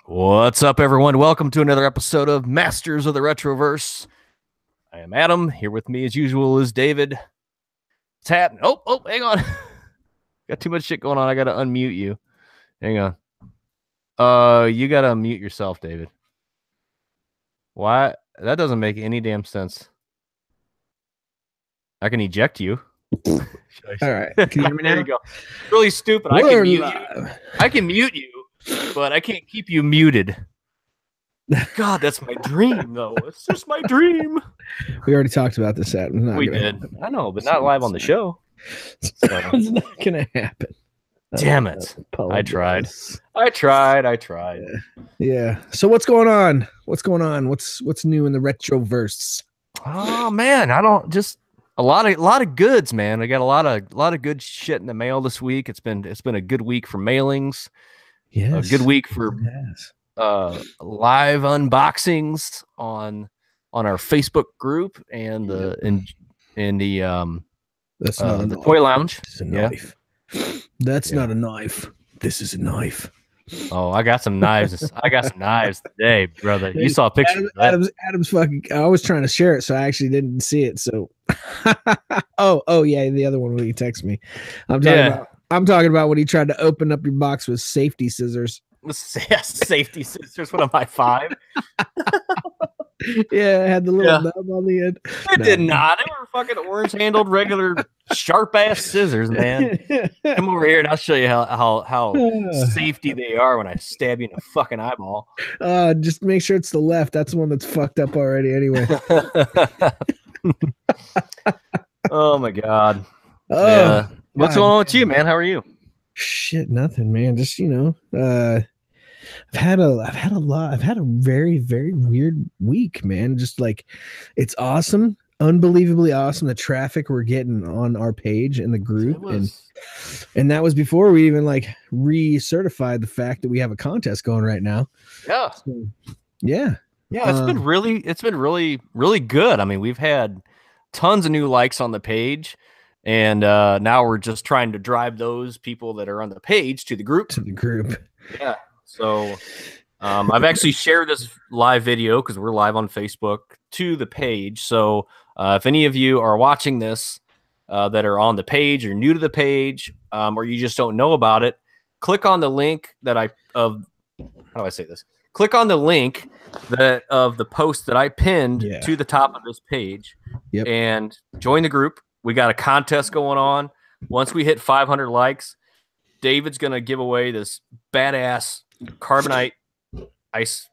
What's up, everyone? Welcome to another episode of Masters of the Retroverse. I am Adam. Here with me, as usual, is David. What's happening? Oh, hang on. Got too much shit going on. I got to unmute you. Hang on. You got to unmute yourself, David. Why? That doesn't make any damn sense. I can eject you. All right. Can you hear me now? There you go. It's really stupid. I can mute you. I can mute you, but I can't keep you muted. God, that's my dream, though. It's just my dream. We already talked about this, Adam. We did. Happen. I know, but not live on the show. So. It's not going to happen. Damn it. I tried. Yeah. So what's going on? What's new in the Retroverse? Oh, man. I don't just a lot of goods, man. I got a lot of good shit in the mail this week. It's been a good week for mailings. Yes. A good week for live unboxings on our Facebook group and the toy lounge. This is a knife. That's not a knife. This is a knife. Oh, I got some knives. I got some knives today, brother. You saw a picture. Adam's fucking. I was trying to share it, so I actually didn't see it. So, oh yeah, the other one when he texted me. I'm talking about when he tried to open up your box with safety scissors. Safety scissors. What am I, 5? Yeah, it had the little nub on the end. It did not. They were fucking orange-handled, regular, sharp-ass scissors, man. Come over here and I'll show you how safety they are when I stab you in the fucking eyeball. Just make sure it's the left. That's the one that's fucked up already anyway. Oh, my God. Yeah. What's going on with you, man? How are you? Shit, nothing, man. Just, I've had a very, very weird week, man. Just like, it's awesome, unbelievably awesome. The traffic we're getting on our page and the group, and that was before we even like recertified the fact that we have a contest going right now. Yeah, so, yeah. It's been really good. I mean, we've had tons of new likes on the page, and now we're just trying to drive those people that are on the page to the group. Yeah. So I've actually shared this live video because we're live on Facebook to the page. So if any of you are watching this that are on the page or new to the page or you just don't know about it, click on the link how do I say this? Click on the link of the post that I pinned to the top of this page and join the group. We got a contest going on. Once we hit 500 likes, David's going to give away this badass carbonite ice.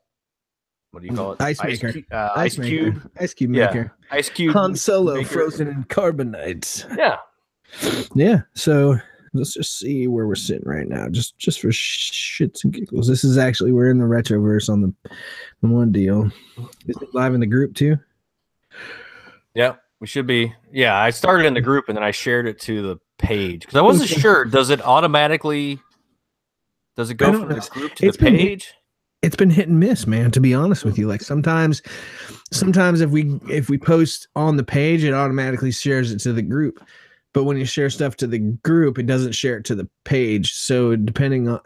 What do you call it? Ice maker. Ice cube. Ice cube maker. Ice cube. Han Solo maker. Frozen in carbonite. Yeah. Yeah. So let's just see where we're sitting right now. Just for shits and giggles. This is actually, we're in the Retroverse on the one deal. Is it live in the group too? Yeah, we should be. Yeah, I started in the group and then I shared it to the page because I wasn't sure. Does it go from the group to the page? It's been hit and miss, man, to be honest with you. Like sometimes if we post on the page, it automatically shares it to the group. But when you share stuff to the group, it doesn't share it to the page. So depending on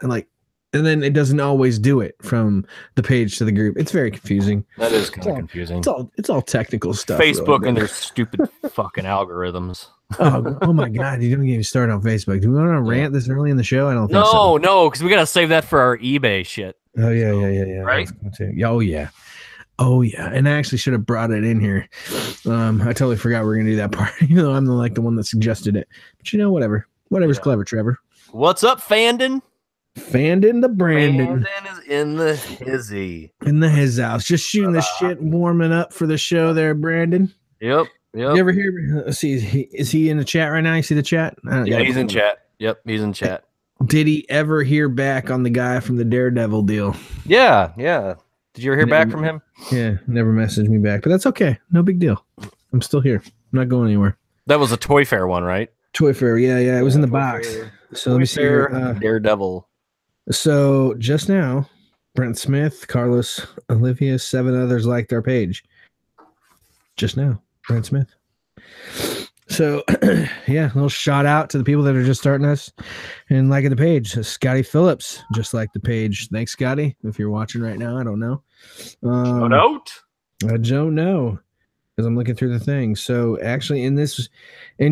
and then it doesn't always do it from the page to the group. It's very confusing. That is kind of confusing. It's all technical stuff. Facebook really, and their stupid fucking algorithms. Oh my God! You don't get me started on Facebook. Do we want to rant this early in the show? I don't think so. No, because we gotta save that for our eBay shit. Oh yeah. Right? Oh yeah. And I actually should have brought it in here. I totally forgot we were gonna do that part. Even though I'm the one that suggested it. But whatever's clever, Trevor. What's up, Fandon? Fandon the Brandon. Fandon is in the hizzy. In his house, just shooting the shit, warming up for the show there, Brandon. Yep. You ever hear? Let's see, is he in the chat right now? You see the chat? Yeah, he's in chat. Yep, he's in chat. Did he ever hear back on the guy from the Daredevil deal? Yeah. Did you ever hear back from him? Yeah, never messaged me back, but that's okay. No big deal. I'm still here. I'm not going anywhere. That was a Toy Fair one, right? Toy Fair, yeah. It was in the box. So let me see here. Daredevil. So just now, Brent Smith, Carlos, Olivia, 7 others liked our page. Just now, Brent Smith. So, yeah, a little shout out to the people that are just starting us and liking the page. Scotty Phillips, just like the page. Thanks, Scotty. If you're watching right now, I don't know. Shout out. I don't know because I'm looking through the thing. So, actually, in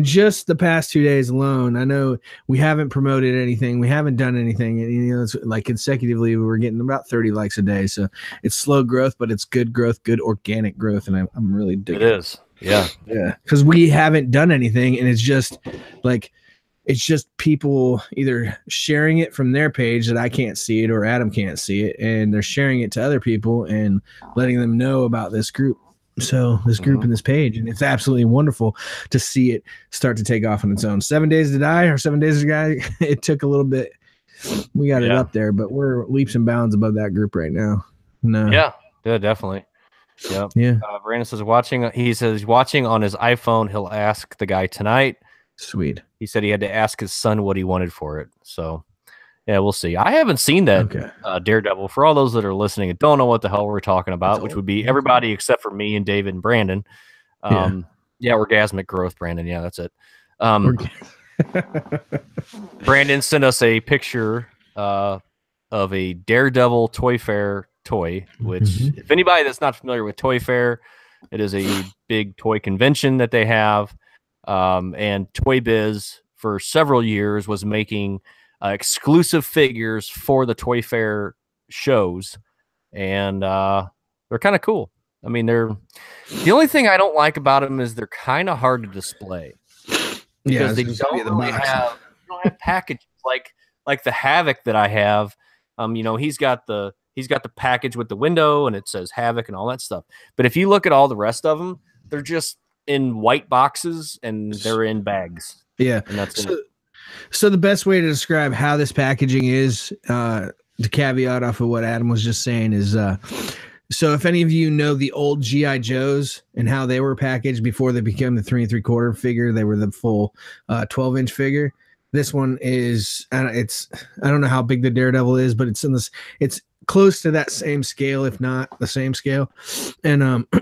just the past 2 days alone, I know we haven't promoted anything. We haven't done anything. It's like consecutively, we're getting about 30 likes a day. So, it's slow growth, but it's good growth, good organic growth. And I'm really digging it. It is. Yeah. Yeah. Because we haven't done anything. And it's just people either sharing it from their page that I can't see it or Adam can't see it. And they're sharing it to other people and letting them know about this group. So this group and this page. And it's absolutely wonderful to see it start to take off on its own. 7 Days to Die or 7 Days to Die. It took a little bit. We got it up there, but we're leaps and bounds above that group right now. No. Yeah, definitely. Yep. Yeah. Brandon says watching. He says watching on his iPhone. He'll ask the guy tonight. Sweet. He said he had to ask his son what he wanted for it. So, yeah, we'll see. I haven't seen that Daredevil. For all those that are listening and don't know what the hell we're talking about, which would be everybody except for me and David and Brandon. Orgasmic growth, Brandon. Yeah, that's it. Brandon sent us a picture of a Daredevil Toy Fair toy, which if anybody that's not familiar with Toy Fair, it is a big toy convention that they have. And Toy Biz for several years was making exclusive figures for the Toy Fair shows. And they're kind of cool. I mean, the only thing I don't like about them is they're kind of hard to display. Because they don't really have packages like the Havoc that I have. He's got the package with the window and it says Havoc and all that stuff. But if you look at all the rest of them, they're just in white boxes and they're in bags. Yeah. And that's so the best way to describe how this packaging is, to caveat off of what Adam was just saying, is so if any of you know the old G.I. Joes and how they were packaged before they became the 3 3/4 figure, they were the full 12-inch figure. This one is, I don't know how big the Daredevil is, but it's close to that same scale, if not the same scale. And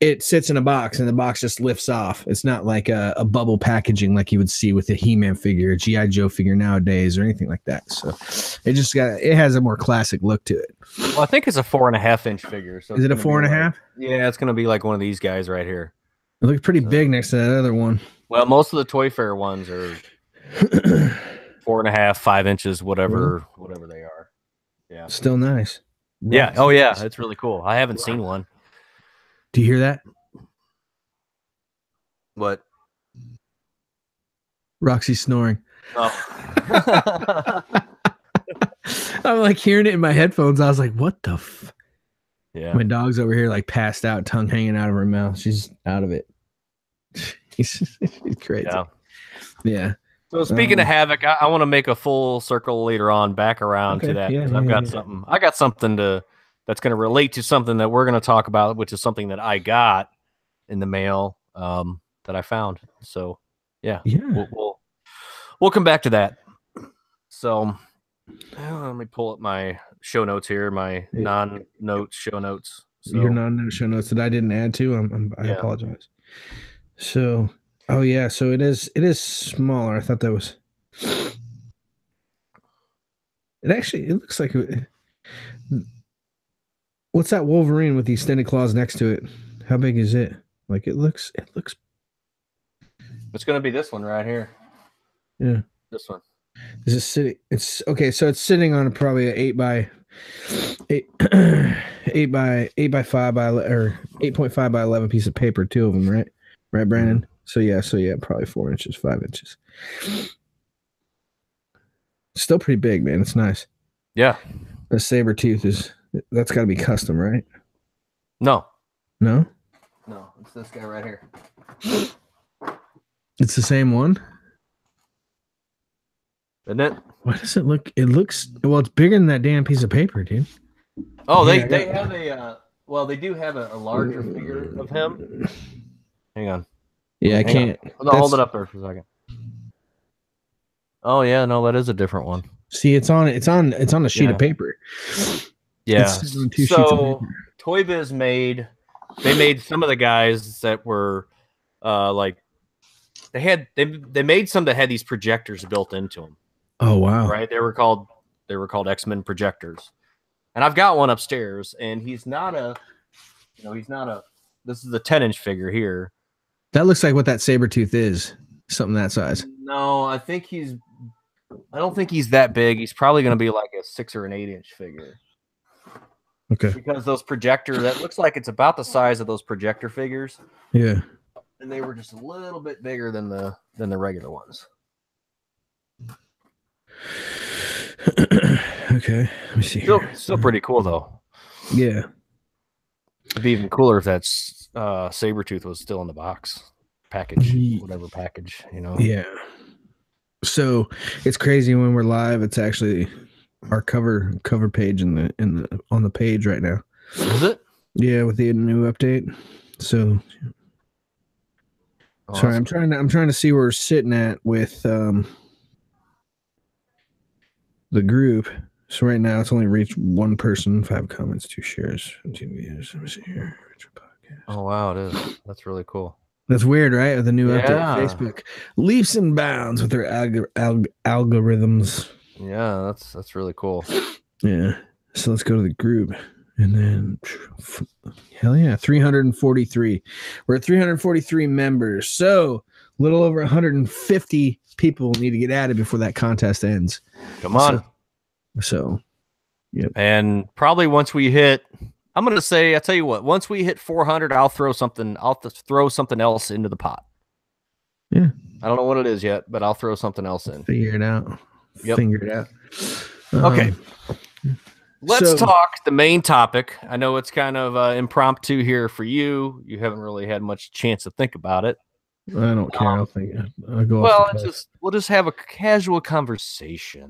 it sits in a box and the box just lifts off. It's not like a bubble packaging like you would see with a He-Man figure, a G.I. Joe figure nowadays, or anything like that. So it has a more classic look to it. Well, I think it's a 4.5-inch figure. So is it a 4.5? Yeah, it's going to be like one of these guys right here. It looks pretty big next to that other one. Well, most of the Toy Fair ones are 4.5, 5 inches, whatever they are. Yeah. Still nice. Yeah. Oh, yeah. It's really cool. I haven't seen one. Do you hear that? What? Roxy snoring. Oh. I'm like hearing it in my headphones. I was like, what the f? Yeah. My dog's over here like passed out, tongue hanging out of her mouth. She's out of it. She's crazy. Yeah. So speaking of Havoc, I want to make a full circle later on back around to that. I've got something. I got something that's going to relate to something that we're going to talk about, which is something that I got in the mail that I found. So yeah. We'll come back to that. So let me pull up my show notes here, my non-notes show notes. So, your non-note show notes that I didn't add to. I apologize. So, so it is smaller. I thought that was. It looks like. What's that Wolverine with the extended claws next to it? How big is it? Like it looks. It's going to be this one right here. Yeah. This one. Is it sitting? It's okay. So it's sitting on probably an 8 by 5 by or 8.5 by 11 piece of paper. 2 of them, right? Right, Brandon. Mm-hmm. So yeah, probably 4 inches, 5 inches. Still pretty big, man. It's nice. Yeah. The saber tooth that's got to be custom, right? No. It's this guy right here. It's the same one. Isn't it? Why does it look? It looks it's bigger than that damn piece of paper, dude. Oh, they have they do have a larger figure of him. Hang on. Yeah, I can't. Hold it up there for a second. Oh yeah, no, that is a different one. See, it's on a sheet of paper. Yeah. So Toy Biz made some of the guys that were like they made some that had these projectors built into them. Oh wow! Right, they were called X-Men projectors, and I've got one upstairs. And he's not a. This is a 10-inch figure here. That looks like what that Sabretooth is. Something that size. No, I don't think he's that big. He's probably going to be like a 6 or an 8-inch figure. Okay. Because those projector, that looks like it's about the size of those projector figures. Yeah. And they were just a little bit bigger than the regular ones. Okay. Let me see. Still pretty cool though. Yeah. It'd be even cooler if that Sabretooth was still in the box package, whatever package, Yeah. So it's crazy when we're live. It's actually our cover page on the page right now. Is it? Yeah, with the new update. So sorry, I'm trying to see where we're sitting at with the group. So right now it's only reached 1 person, 5 comments, 2 shares, 2 views. Let me see here. Oh wow, it is. That's really cool. That's weird, right? With the new update, Facebook leaps and bounds with their algorithms. Yeah, that's really cool. Yeah. So let's go to the group, and then hell yeah, 343. We're at 343 members. So a little over 150 people need to get added before that contest ends. Come on. So yep. And probably once we hit, I'm going to say, I tell you what, once we hit 400, I'll throw something else into the pot. Yeah. I don't know what it is yet, but I'll throw something else in. Figure it out. Yep. Figure it out. Okay. Let's talk the main topic. I know it's kind of impromptu here for you. You haven't really had much chance to think about it. I don't care. I'll go well, off the cuff. We'll just have a casual conversation.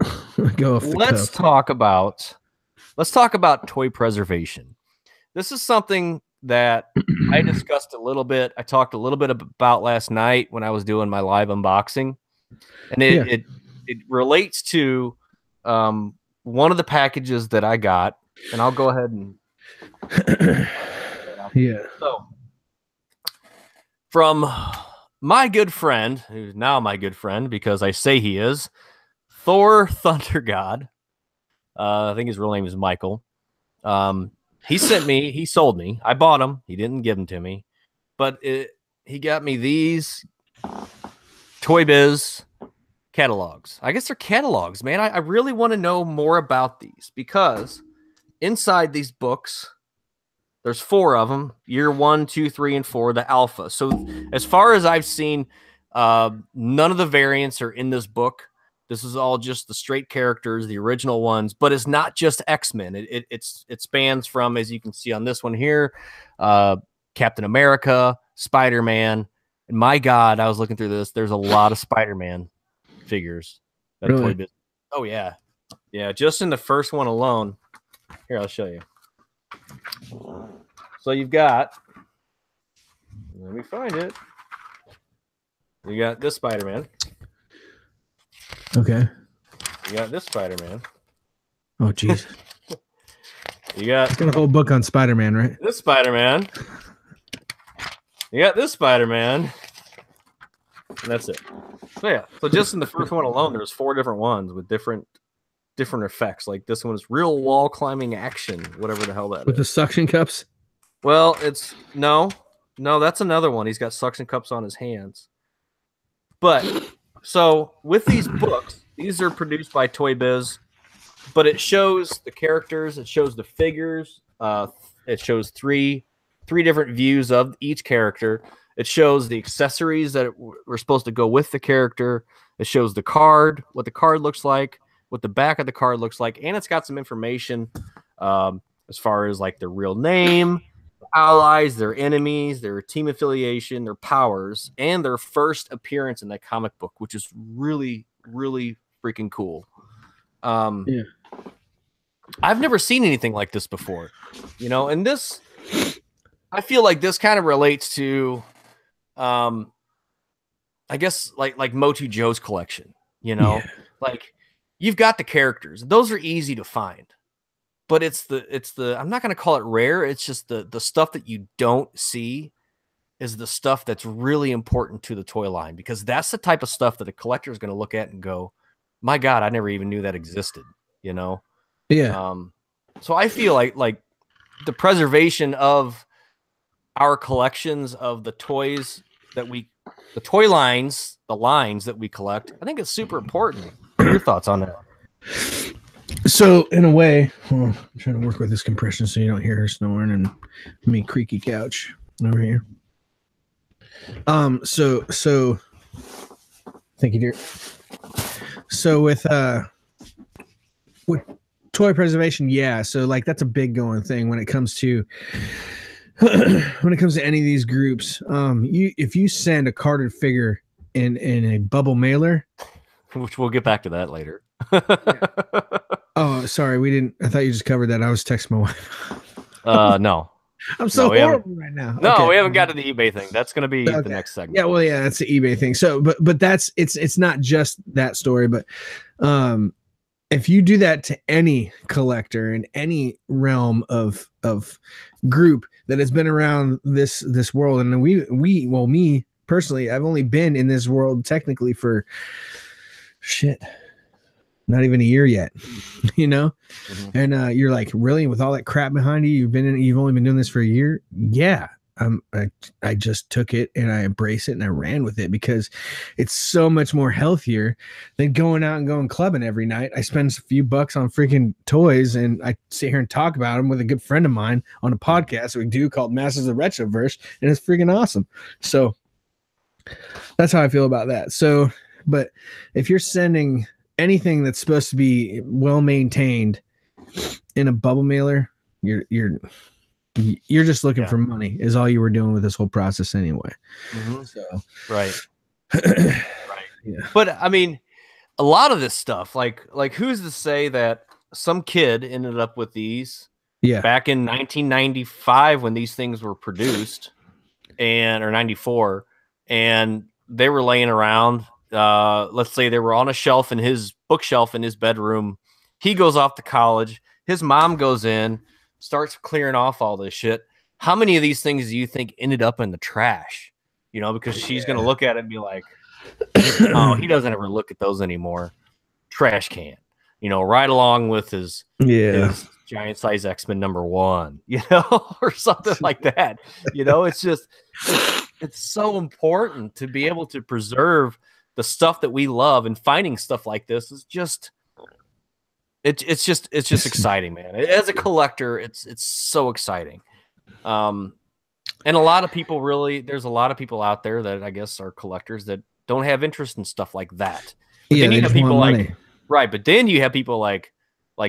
Go off the Let's cuff. talk about toy preservation. This is something that I discussed a little bit. I talked a little bit about last night when I was doing my live unboxing, and it relates to one of the packages that I got, and I'll go ahead and yeah. So, from my good friend, who's now my good friend because I say he is, Thor Thunder God. I think his real name is Michael. He sold me. I bought them. He didn't give them to me, but he got me these Toy Biz catalogs. I guess they're catalogs, man. I really want to know more about these because inside these books, there's 4 of them, year 1, 2, 3, and 4, the alpha. So as far as I've seen, none of the variants are in this book. This is all just the straight characters, the original ones, but it's not just X-Men. It spans from, as you can see on this one here, Captain America, Spider-Man. And my God, I was looking through this. There's a lot of Spider-Man figures. Really? Oh, yeah. Yeah, just in the first one alone. Here, I'll show you. So you've got, let me find it. You got this Spider-Man. Okay. You got this Spider-Man. Oh, jeez. You got a whole book on Spider-Man, right? This Spider-Man. You got this Spider-Man. And that's it. So yeah. So just in the first one alone, there's 4 different ones with different effects. Like this one is real wall climbing action, whatever the hell that is. With the suction cups? Well, it's no, that's another one. He's got suction cups on his hands. But so with these books, these are produced by Toy Biz, but it shows the characters, it shows the figures, it shows three different views of each character. It shows the accessories that were supposed to go with the character. It shows the card, what the card looks like, what the back of the card looks like, and it's got some information as far as like their real name, allies, their enemies, their team affiliation, their powers, and their first appearance in the comic book, which is really, really freaking cool. Yeah. I've never seen anything like this before, and this, I feel like this kind of relates to, I guess like Motu Joe's collection, Yeah. like you've got the characters. Those are easy to find. But it's the I'm not going to call it rare. It's just the stuff that you don't see is the stuff that's really important to the toy line, because that's the type of stuff that a collector is going to look at and go, my God, I never even knew that existed, you know? Yeah. So I feel like the preservation of our collections of the toys that the toy lines, the lines that we collect, I think it's super important. What are your thoughts on that? So in a way, I'm trying to work with this compression so you don't hear her snoring and me creaky couch over here. So thank you, dear. So with toy preservation, yeah. So like that's a big going thing when it comes to any of these groups. If you send a carded figure in a bubble mailer, which we'll get back to that later. Oh, sorry, we didn't. I thought you just covered that. I was texting my wife. No. I'm so horrible right now. No, okay. We haven't got to the eBay thing. That's going to be the next segment. Yeah, well, yeah, that's the eBay thing. So, but that's it's not just that story, but if you do that to any collector in any realm of group that has been around this world, and me personally, I've only been in this world technically for not even a year yet, you know? Mm-hmm. And you're like, really, with all that crap behind you, you've only been doing this for a year? Yeah. I just took it and I embraced it and I ran with it because it's so much more healthier than going out and going clubbing every night. I spend a few bucks on freaking toys and I sit here and talk about them with a good friend of mine on a podcast we do called Masters of Retroverse, and it's freaking awesome. So that's how I feel about that. So, but if you're sending anything that's supposed to be well maintained in a bubble mailer, you're just looking for money is all you were doing with this whole process anyway. Mm-hmm. So right. Yeah. But I mean, a lot of this stuff, like who's to say that some kid ended up with these back in 1995 when these things were produced, or 94, and they were laying around. Let's say they were on a shelf in his bookshelf in his bedroom. He goes off to college. His mom goes in, starts clearing off all this shit. How many of these things do you think ended up in the trash? You know, because she's going to look at it and be like, oh, he doesn't ever look at those anymore. Trash can, you know, right along with his giant size X-Men #1, you know, or something like that. You know, it's just, it's so important to be able to preserve the stuff that we love, and finding stuff like this is just, it's just exciting, man. As a collector, it's so exciting. And a lot of people there's a lot of people out there that I guess are collectors that don't have interest in stuff like that. But then you have people like, right. But then you have people like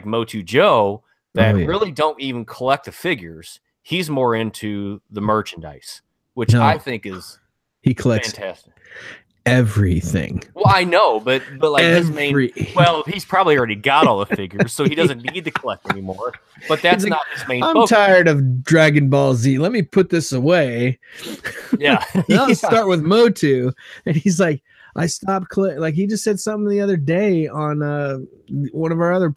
Motu Joe that really don't even collect the figures. He's more into the merchandise, which I think is he collects fantastic. Everything. Well, I know, but like his main, he's probably already got all the figures, so he doesn't need to collect anymore. But that's not his main focus. I'm tired of Dragon Ball Z. Let me put this away. Yeah. I'll start with Motu. And he's like, I stopped like he just said something the other day on one of our other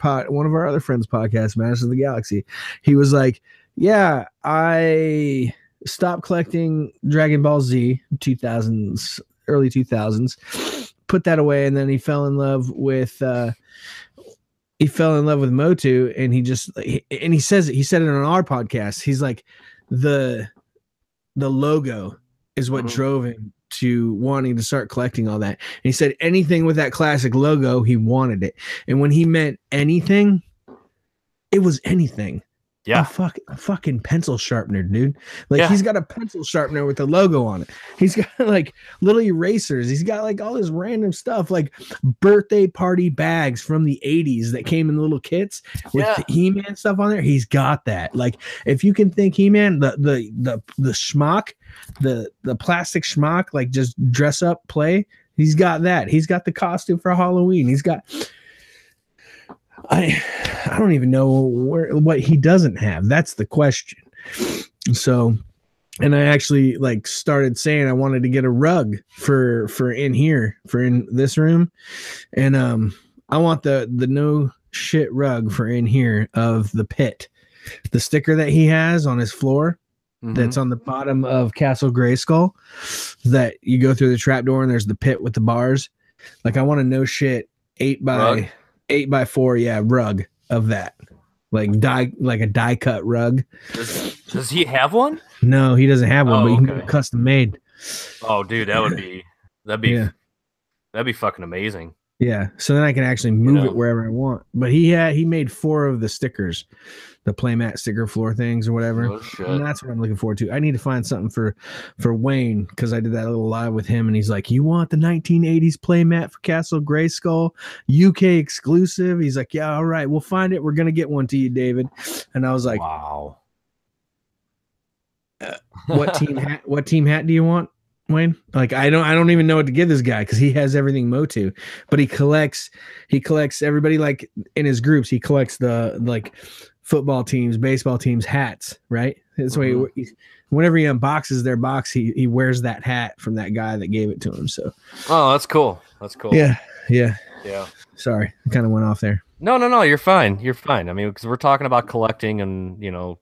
friends' podcast, Masters of the Galaxy. He was like, yeah, I stopped collecting Dragon Ball Z 2000s. Early 2000s, put that away, and then he fell in love with Motu, and he said it on our podcast. He's like, the logo is what drove him to wanting to start collecting all that. And he said anything with that classic logo, he wanted it. And when he meant anything, it was anything. Yeah, a fucking pencil sharpener, dude. Like he's got a pencil sharpener with the logo on it. He's got like little erasers. He's got like all this random stuff, like birthday party bags from the 80s that came in little kits with the He-Man stuff on there. He's got that. Like if you can think He-Man, the schmuck, the plastic schmuck, like just dress up play. He's got that. He's got the costume for Halloween. He's got. I don't even know what he doesn't have. That's the question. So, and I actually like started saying I wanted to get a rug for in here, for in this room. And I want the no shit rug for in here of the pit. The sticker that he has on his floor. that's on the bottom of Castle Grayskull that you go through the trapdoor and there's the pit with the bars. Like I want to no shit 8x4, rug of that. Like a die cut rug. Does he have one? No, he doesn't have one, but you can get it custom made. Oh, dude, that'd be fucking amazing. Yeah, so then I can actually move it wherever I want. But he made 4 of the stickers, the playmat sticker floor things or whatever. Oh, shit. And that's what I'm looking forward to. I need to find something for Wayne because I did that little live with him, and he's like, "You want the 1980s playmat for Castle Grayskull, UK exclusive?" He's like, "Yeah, all right, we'll find it. We're gonna get one to you, David." And I was like, "Wow, what team hat do you want, Wayne?" Like I don't even know what to give this guy because he has everything Motu, but he collects everybody. Like in his groups, he collects the like football teams, baseball teams hats, right? That's why whenever he unboxes their box, he wears that hat from that guy that gave it to him. So that's cool. Yeah. Sorry, I kind of went off there. No, you're fine. I mean, because we're talking about collecting, and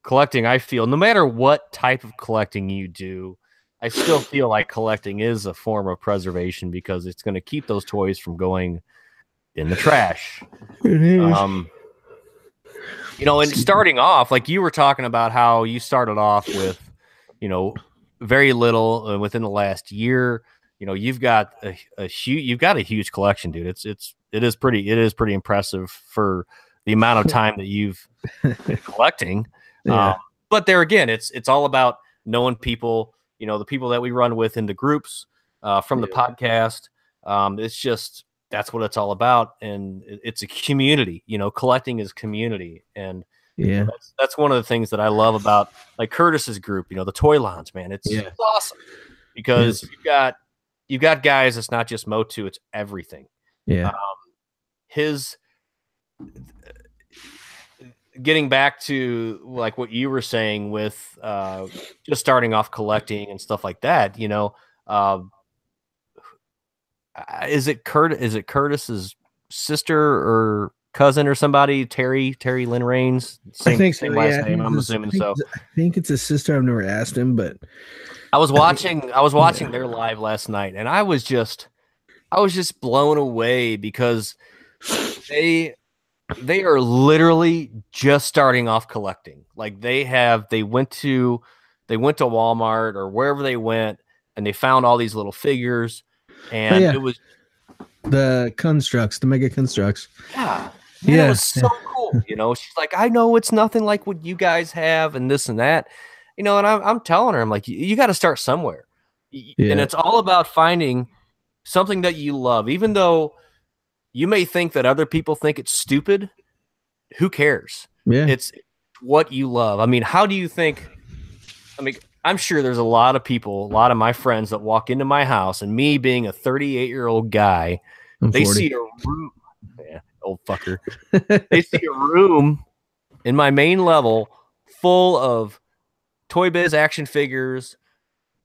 collecting. I feel no matter what type of collecting you do, I still feel like collecting is a form of preservation because it's going to keep those toys from going in the trash. It is. And starting off, like you were talking about how you started off with, very little, and within the last year, you've got a huge collection, dude. It is pretty impressive for the amount of time that you've been collecting. Yeah. But there again, it's all about knowing people, the people that we run with in the groups from the podcast. It's just, that's what it's all about. And it's a community, collecting is community. And that's one of the things that I love about like Curtis's group, the Toy Lounge, man. It's awesome because you've got guys. It's not just Motu, it's everything. Yeah. Getting back to like what you were saying with just starting off collecting and stuff like that, is it Curtis's sister or cousin or somebody, Terry Lynn Rains? I think so, same last name. I'm assuming so. I think it's his sister. I've never asked him, but I was watching their live last night, and I was just blown away because they are literally just starting off collecting. Like they went to Walmart or wherever they went, and they found all these little figures, and it was the constructs, the mega constructs. Yeah. Man, it was so cool. She's like, I know it's nothing like what you guys have and this and that, and I'm telling her, I'm like, you got to start somewhere. And it's all about finding something that you love, even though you may think that other people think it's stupid. Who cares? Yeah. It's what you love. I mean, how do you think? I mean, I'm sure there's a lot of my friends that walk into my house, and me being a 38-year-old guy, they 40. see a room. Yeah, old fucker. They see a room in my main level full of Toy Biz action figures,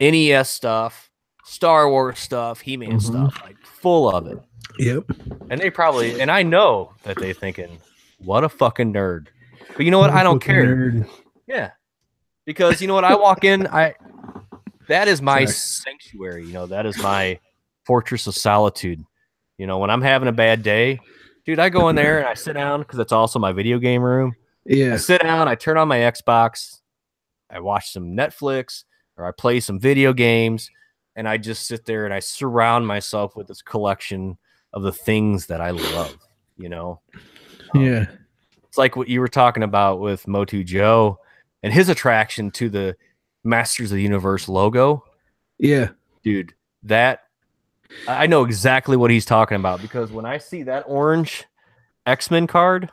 NES stuff, Star Wars stuff, He-Man stuff, like full of it. Yep. And I know that they thinking, what a fucking nerd. But you know what? I don't care. Nerd. Yeah. Because you know what? I walk in, that is my sanctuary. That is my fortress of solitude. When I'm having a bad day, dude, I go in there and I sit down because it's also my video game room. Yeah. I sit down, I turn on my Xbox, I watch some Netflix, or I play some video games, and I just sit there and I surround myself with this collection of the things that I love, Yeah. It's like what you were talking about with Motu Joe and his attraction to the Masters of the Universe logo. Yeah. Dude, that I know exactly what he's talking about, because when I see that orange X-Men card,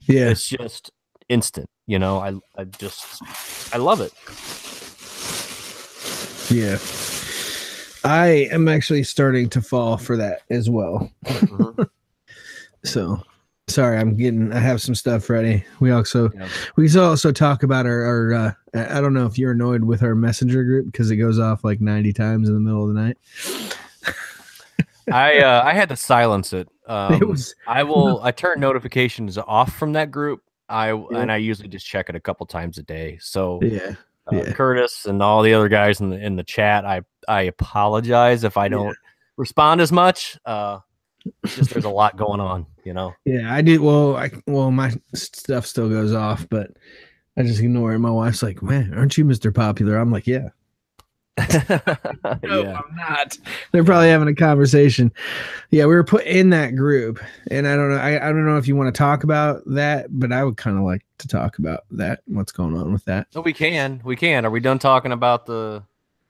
it's just instant. I love it. Yeah. I am actually starting to fall for that as well. So sorry, I have some stuff ready. We also talk about our I don't know if you're annoyed with our messenger group because it goes off like 90 times in the middle of the night. I had to silence it. I turn notifications off from that group. And I usually just check it a couple times a day. So Curtis and all the other guys in the chat. I apologize if I don't respond as much. Just there's a lot going on, you know. Yeah, I did. Well, my stuff still goes off, but I just ignore it. My wife's like, "Man, aren't you Mr. Popular?" I'm like, "Yeah." No, I'm not. They're probably having a conversation. Yeah, we were put in that group, and I don't know. I don't know if you want to talk about that, but I would kind of like to talk about that. What's going on with that? No, we can. Are we done talking about the?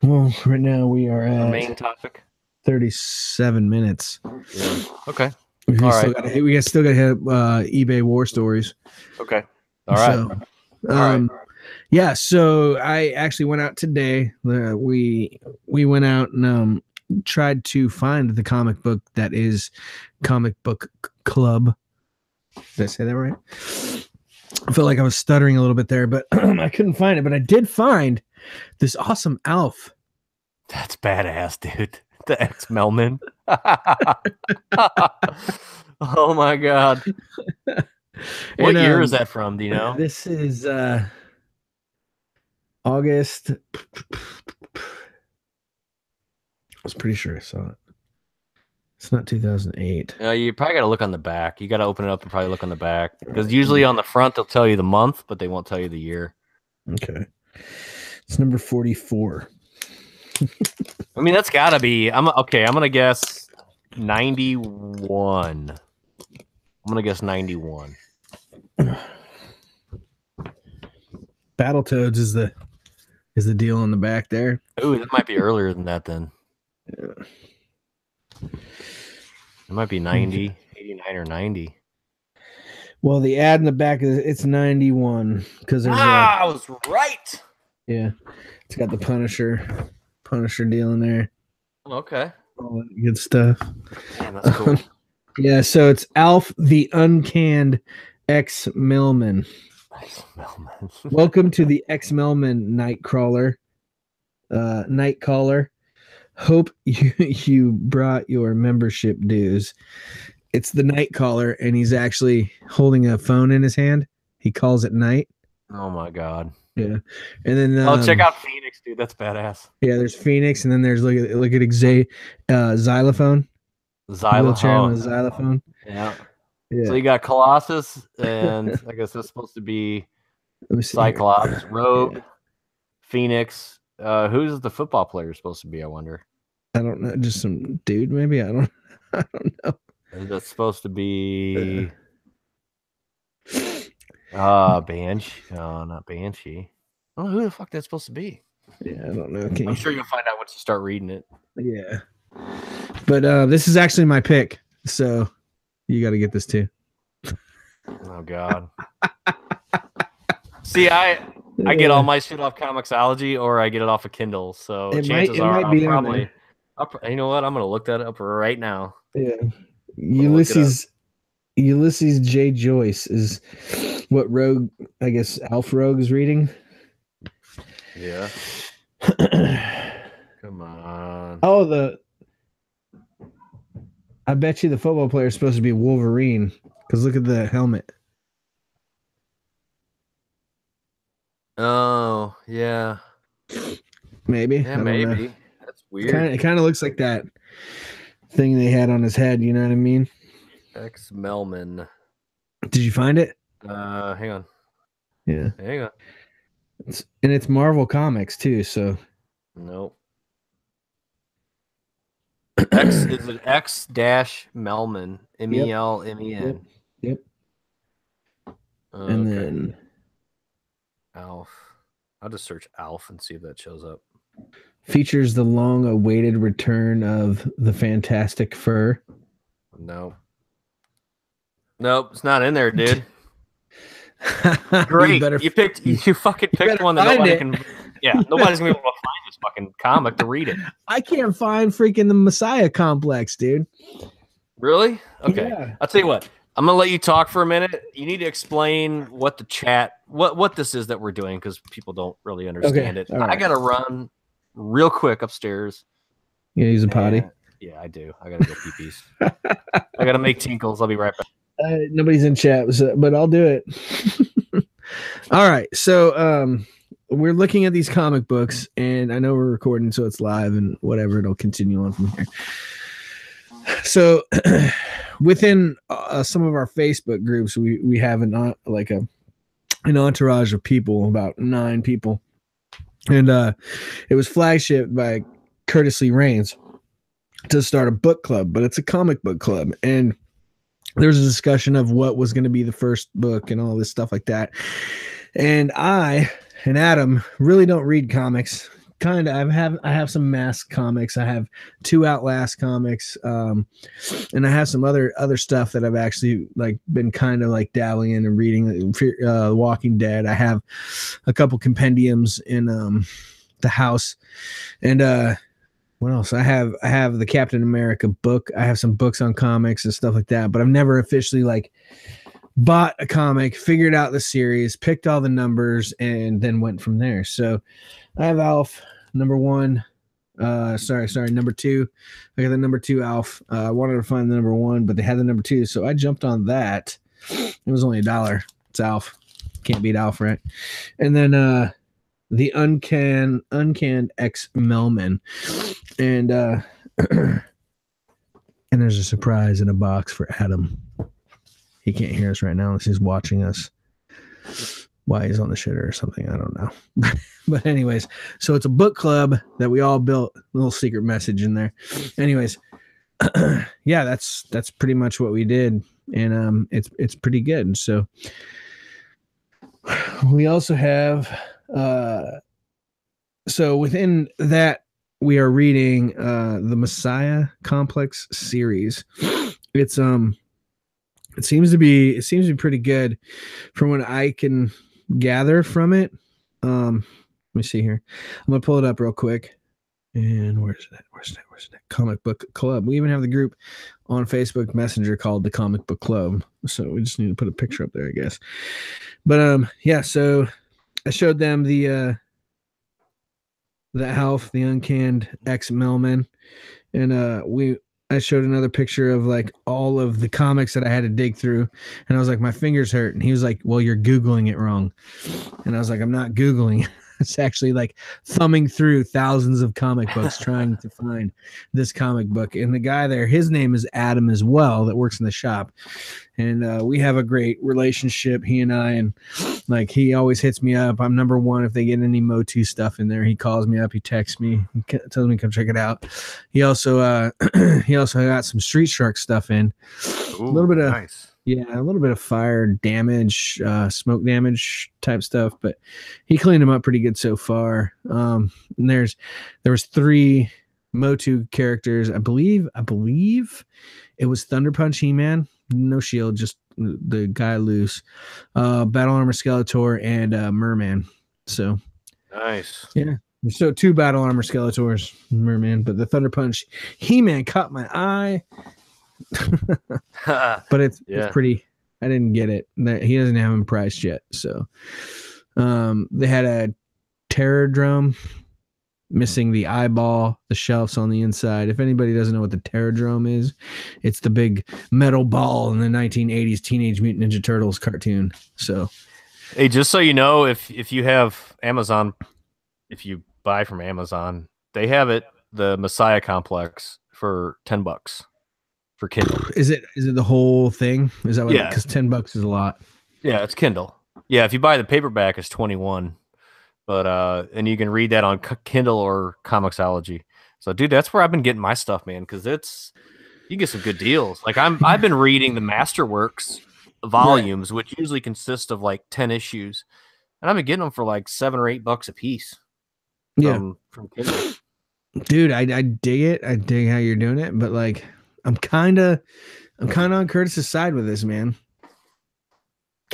Well, right now we are at the main topic. 37 minutes. Yeah. Okay. We still got to hit eBay war stories. Okay. All right. So, yeah. So I actually went out today. We went out and tried to find the comic book that is Comic Book Club. Did I say that right? I felt like I was stuttering a little bit there, but I couldn't find it. But I did find this awesome Alf. That's badass, dude. The X-Melman. Oh my god. What year is that from? Do you know? This is August. I was pretty sure I saw it. It's not 2008. You probably got to look on the back. You got to open it up and probably look on the back. Because usually on the front, they'll tell you the month, but they won't tell you the year. Okay. It's number 44. I mean, that's got to be... I'm going to guess 91. I'm going to guess 91. Battletoads is the deal on the back there. Ooh, that might be earlier than that then. Yeah. It might be 90, 89 or 90. Well, the ad in the back is it's 91 because there's I was right. Yeah, it's got the Punisher deal in there. Okay, all that good stuff. Man, that's cool. Yeah, so it's Alf the Uncanned X-Melman. Welcome to the X-Melman Nightcaller. Hope you brought your membership dues. It's the Nightcaller, and he's actually holding a phone in his hand. He calls it night. Oh my god. Yeah, and then check out Phoenix, dude. That's badass. Yeah, there's Phoenix, and then there's look at Xylophone. Xylophone. Yeah. So you got Colossus, and I guess that's supposed to be Cyclops, Rogue, Phoenix. Who's the football player supposed to be? I wonder. I don't know. Just some dude, maybe. I don't know. Is that supposed to be? Banshee. No, not Banshee. I don't know who the fuck that's supposed to be. Yeah, I don't know. I'm sure you'll find out once you start reading it. Yeah. But this is actually my pick, so you got to get this too. Oh God. See, I get all my shit off Comixology, or I get it off of Kindle. So chances are I'll probably. You know what? I'm gonna look that up right now. Yeah. Ulysses J. Joyce is what Rogue, I guess Alf Rogue is reading. Yeah. Come on. Oh, I bet you the football player is supposed to be Wolverine, because look at the helmet. Oh, yeah. Maybe. Yeah, maybe. That's weird. It kind of looks like that thing they had on his head, you know what I mean? X-Melman. Did you find it? Hang on. Yeah. Hang on. It's Marvel Comics too, so. Nope. Is it X-Melman? M-E-L-M-E-N. Yep. And then Alf. I'll just search Alf and see if that shows up. Features the long-awaited return of the Fantastic Fur. Nope, it's not in there, dude. Great. You fucking picked one that nobody can. Yeah, nobody's gonna be able to find this fucking comic to read it. I can't find freaking the Messiah Complex, dude. Really? Okay. Yeah. I'll tell you what. I'm gonna let you talk for a minute. You need to explain what the chat, what this is that we're doing, because people don't really understand it. Right. I gotta run real quick upstairs. You use a potty? Yeah, I do. I gotta go pee-pees. I gotta make tinkles. I'll be right back. Nobody's in chat, but I'll do it. All right. So we're looking at these comic books, and I know we're recording, so it's live and whatever. It'll continue on from here. So within some of our Facebook groups, we have an entourage of people, about 9 people, and it was flagship by Curtis Lee Rains to start a book club, but it's a comic book club, and there was a discussion of what was going to be the first book and all this stuff like that. And I and Adam really don't read comics. Kind of, I have some Mask comics. I have 2 Outlast comics, and I have some other stuff that I've actually like been kind of like dabbling in and reading. Walking Dead. I have a couple compendiums in the house, and what else? I have the Captain America book. I have some books on comics and stuff like that, but I've never officially like bought a comic, figured out the series, picked all the numbers, and then went from there. So I have Alf number 1. Sorry, number 2. I got the number 2 Alf. I wanted to find the number 1, but they had the number 2, so I jumped on that. It was only $1. It's Alf. Can't beat Alf, right? And then the Uncanned X Melman, and and there's a surprise in a box for Adam. He can't hear us right now unless he's watching us. Why he's on the shitter or something, I don't know. But anyways, so it's a book club that we all built. A little secret message in there. Anyways, yeah, that's pretty much what we did, and it's pretty good. So we also have so within that we are reading the Messiah Complex series. It's it seems to be pretty good from what I can gather from it. Let me see here. I'm gonna pull it up real quick. And where's that? Comic Book Club. We even have the group on Facebook Messenger called the Comic Book Club. So we just need to put a picture up there, I guess. But yeah, so I showed them the Alf, the Uncanned X Melman, and I showed another picture of like all of the comics that I had to dig through, and I was like, my fingers hurt, and he was like, well, you're Googling it wrong. And I was like, I'm not Googling. It's actually like thumbing through thousands of comic books trying to find this comic book. And the guy there, his name is Adam as well, that works in the shop. And we have a great relationship, he and I. And like, he always hits me up. I'm number 1 if they get any Motu stuff in there. He calls me up, he texts me, he tells me to come check it out. He also got some Street Shark stuff in. Ooh, a little bit of nice. Yeah, a little bit of fire damage, smoke damage type stuff, but he cleaned them up pretty good so far. And there was 3 Motu characters. I believe it was Thunder Punch He-Man, no shield, just the guy loose. Battle Armor Skeletor and Merman. So nice. Yeah. So 2 Battle Armor Skeletors, Merman, but the Thunder Punch He-Man caught my eye. But it's pretty. I didn't get it. He doesn't have him priced yet. So they had a Terrordrome missing the eyeball, the shelves on the inside. If anybody doesn't know what the Terrordrome is, it's the big metal ball in the 1980s Teenage Mutant Ninja Turtles cartoon. So hey, just so you know, if you have Amazon, if you buy from Amazon, they have the Messiah Complex for $10 for Kindle. Is it the whole thing? Is that what? Yeah, because $10 is a lot. Yeah, it's Kindle. Yeah, if you buy the paperback, it's 21. But and you can read that on Kindle or Comixology. So, dude, that's where I've been getting my stuff, man, because you get some good deals. Like I've been reading the Masterworks volumes, right, which usually consist of like 10 issues, and I've been getting them for like $7 or $8 a piece. From Kindle. Dude, I dig it. I dig how you're doing it, but like I'm kind of on Curtis's side with this, man.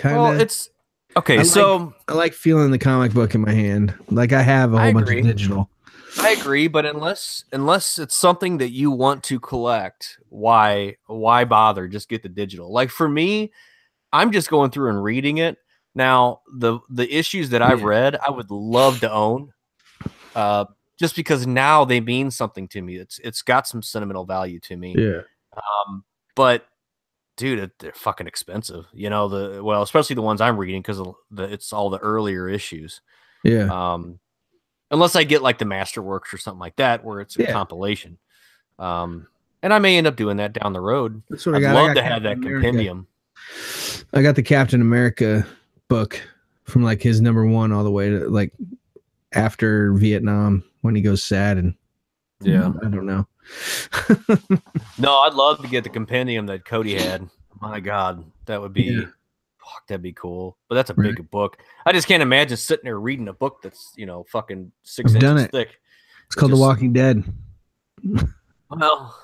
Well, it's okay. I like feeling the comic book in my hand. Like I have a whole bunch of digital. I agree, but unless it's something that you want to collect, why bother? Just get the digital. Like for me, I'm just going through and reading it. Now, the issues that I've read, I would love to own. Just because now they mean something to me. It's got some sentimental value to me. Yeah. But dude, they're fucking expensive. You know, especially the ones I'm reading because it's all the earlier issues. Unless I get like the Masterworks or something like that, where it's a compilation. And I may end up doing that down the road. That's what I'd I love to Captain have that America. compendium. I got the Captain America book from like his #1 all the way to like after Vietnam when he goes sad and I don't know. No, I'd love to get the compendium that Cody had. My God, that would be fuck, that'd be cool. But that's a big book. I just can't imagine sitting there reading a book that's, you know, fucking 6 inches thick. It's called The Walking Dead. Well,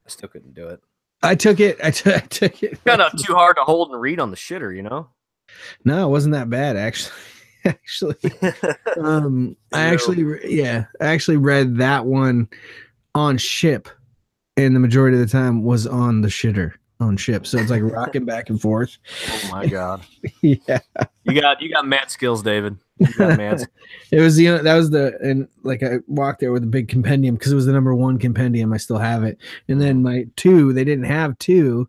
I still couldn't do it. I took it. I took it. Kind of too hard to hold and read on the shitter, you know? No, it wasn't that bad actually. I actually read that one on ship, and the majority of the time was on the shitter on ship. So it's like rocking back and forth. Oh my God. Yeah. You got mad skills, David. You got mad. It was and like I walked there with a big compendium because it was the #1 compendium. I still have it. And then my 2, they didn't have 2.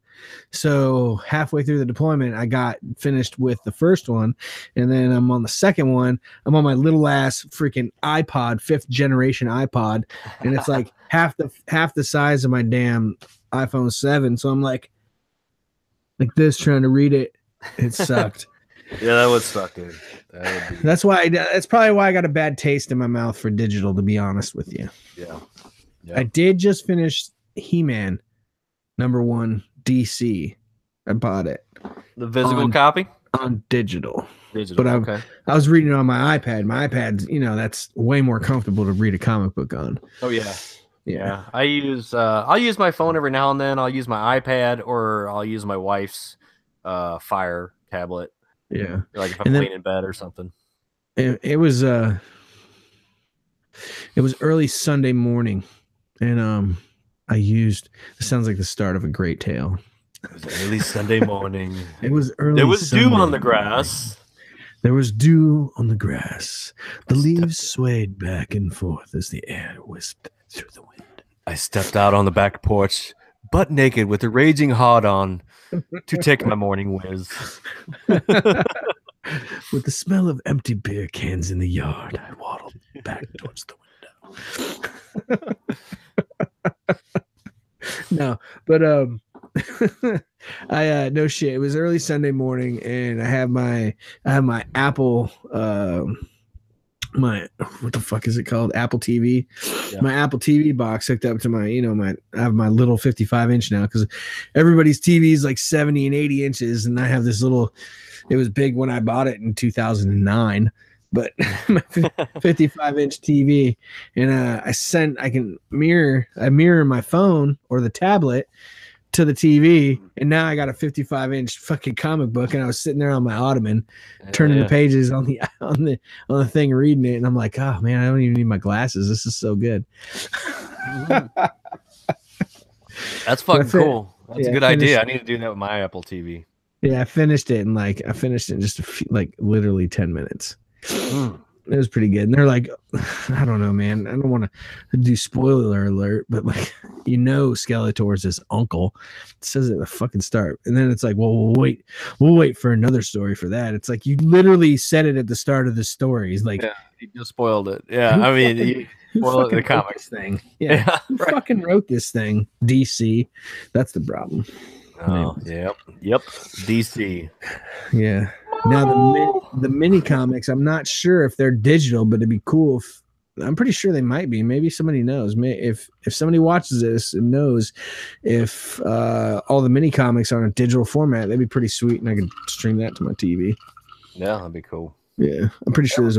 So halfway through the deployment, I got finished with the first one. And then I'm on the second one. I'm on my little ass freaking iPod, 5th generation iPod. And it's like half the size of my damn iPhone 7. So I'm like this trying to read it. It sucked. Yeah, that would suck, dude. That's probably why I got a bad taste in my mouth for digital, to be honest with you. Yeah. I did just finish He-Man #1 DC. I bought it. The physical copy? On digital. But I was reading it on my iPad. My iPad's, you know, that's way more comfortable to read a comic book on. Oh yeah. Yeah. I'll use my phone every now and then. I'll use my iPad, or I'll use my wife's Fire tablet. Yeah. Like if I'm laying in bed or something. It was early Sunday morning, and it sounds like the start of a great tale. It was early Sunday morning. It was early. There was dew on the grass. There was dew on the grass. The leaves swayed back and forth as the air whisked through the wind. I stepped out on the back porch, butt naked with a raging hard on, to take my morning whiz. With the smell of empty beer cans in the yard, I waddled back towards the window. No, but I no shit. It was early Sunday morning, and I have my Apple what the fuck is it called? Apple TV. Yeah. My Apple TV box hooked up to my, I have my little 55-inch now, because everybody's TV is like 70 and 80 inches, and I have this little. It was big when I bought it in 2009, but my 55-inch TV, and I can mirror my phone or the tablet to the TV, and now I got a 55-inch fucking comic book, and I was sitting there on my ottoman, turning the pages on the thing, reading it, and I'm like, oh man, I don't even need my glasses. This is so good. That's fucking cool. That's a good idea. I need to do that with my Apple TV. Yeah, I finished it in just literally 10 minutes. It was pretty good. And they're like, I don't know, man. I don't want to do spoiler alert, but Skeletor's his uncle. It says it at the fucking start. And then it's like, well, we'll wait for another story for that. It's like, you literally said it at the start of the story. He's like, yeah, you just spoiled it. Yeah, I mean, you spoiled the comics thing. Yeah, who fucking wrote this thing? DC. That's the problem. Oh, yep, DC. Yeah. Now the mini comics, I'm not sure if they're digital, but it'd be cool if, I'm pretty sure they might be. Maybe somebody knows. If somebody watches this and knows if all the mini comics are in a digital format, that'd be pretty sweet, and I could stream that to my TV. Yeah, that'd be cool. Yeah, I'm pretty sure there's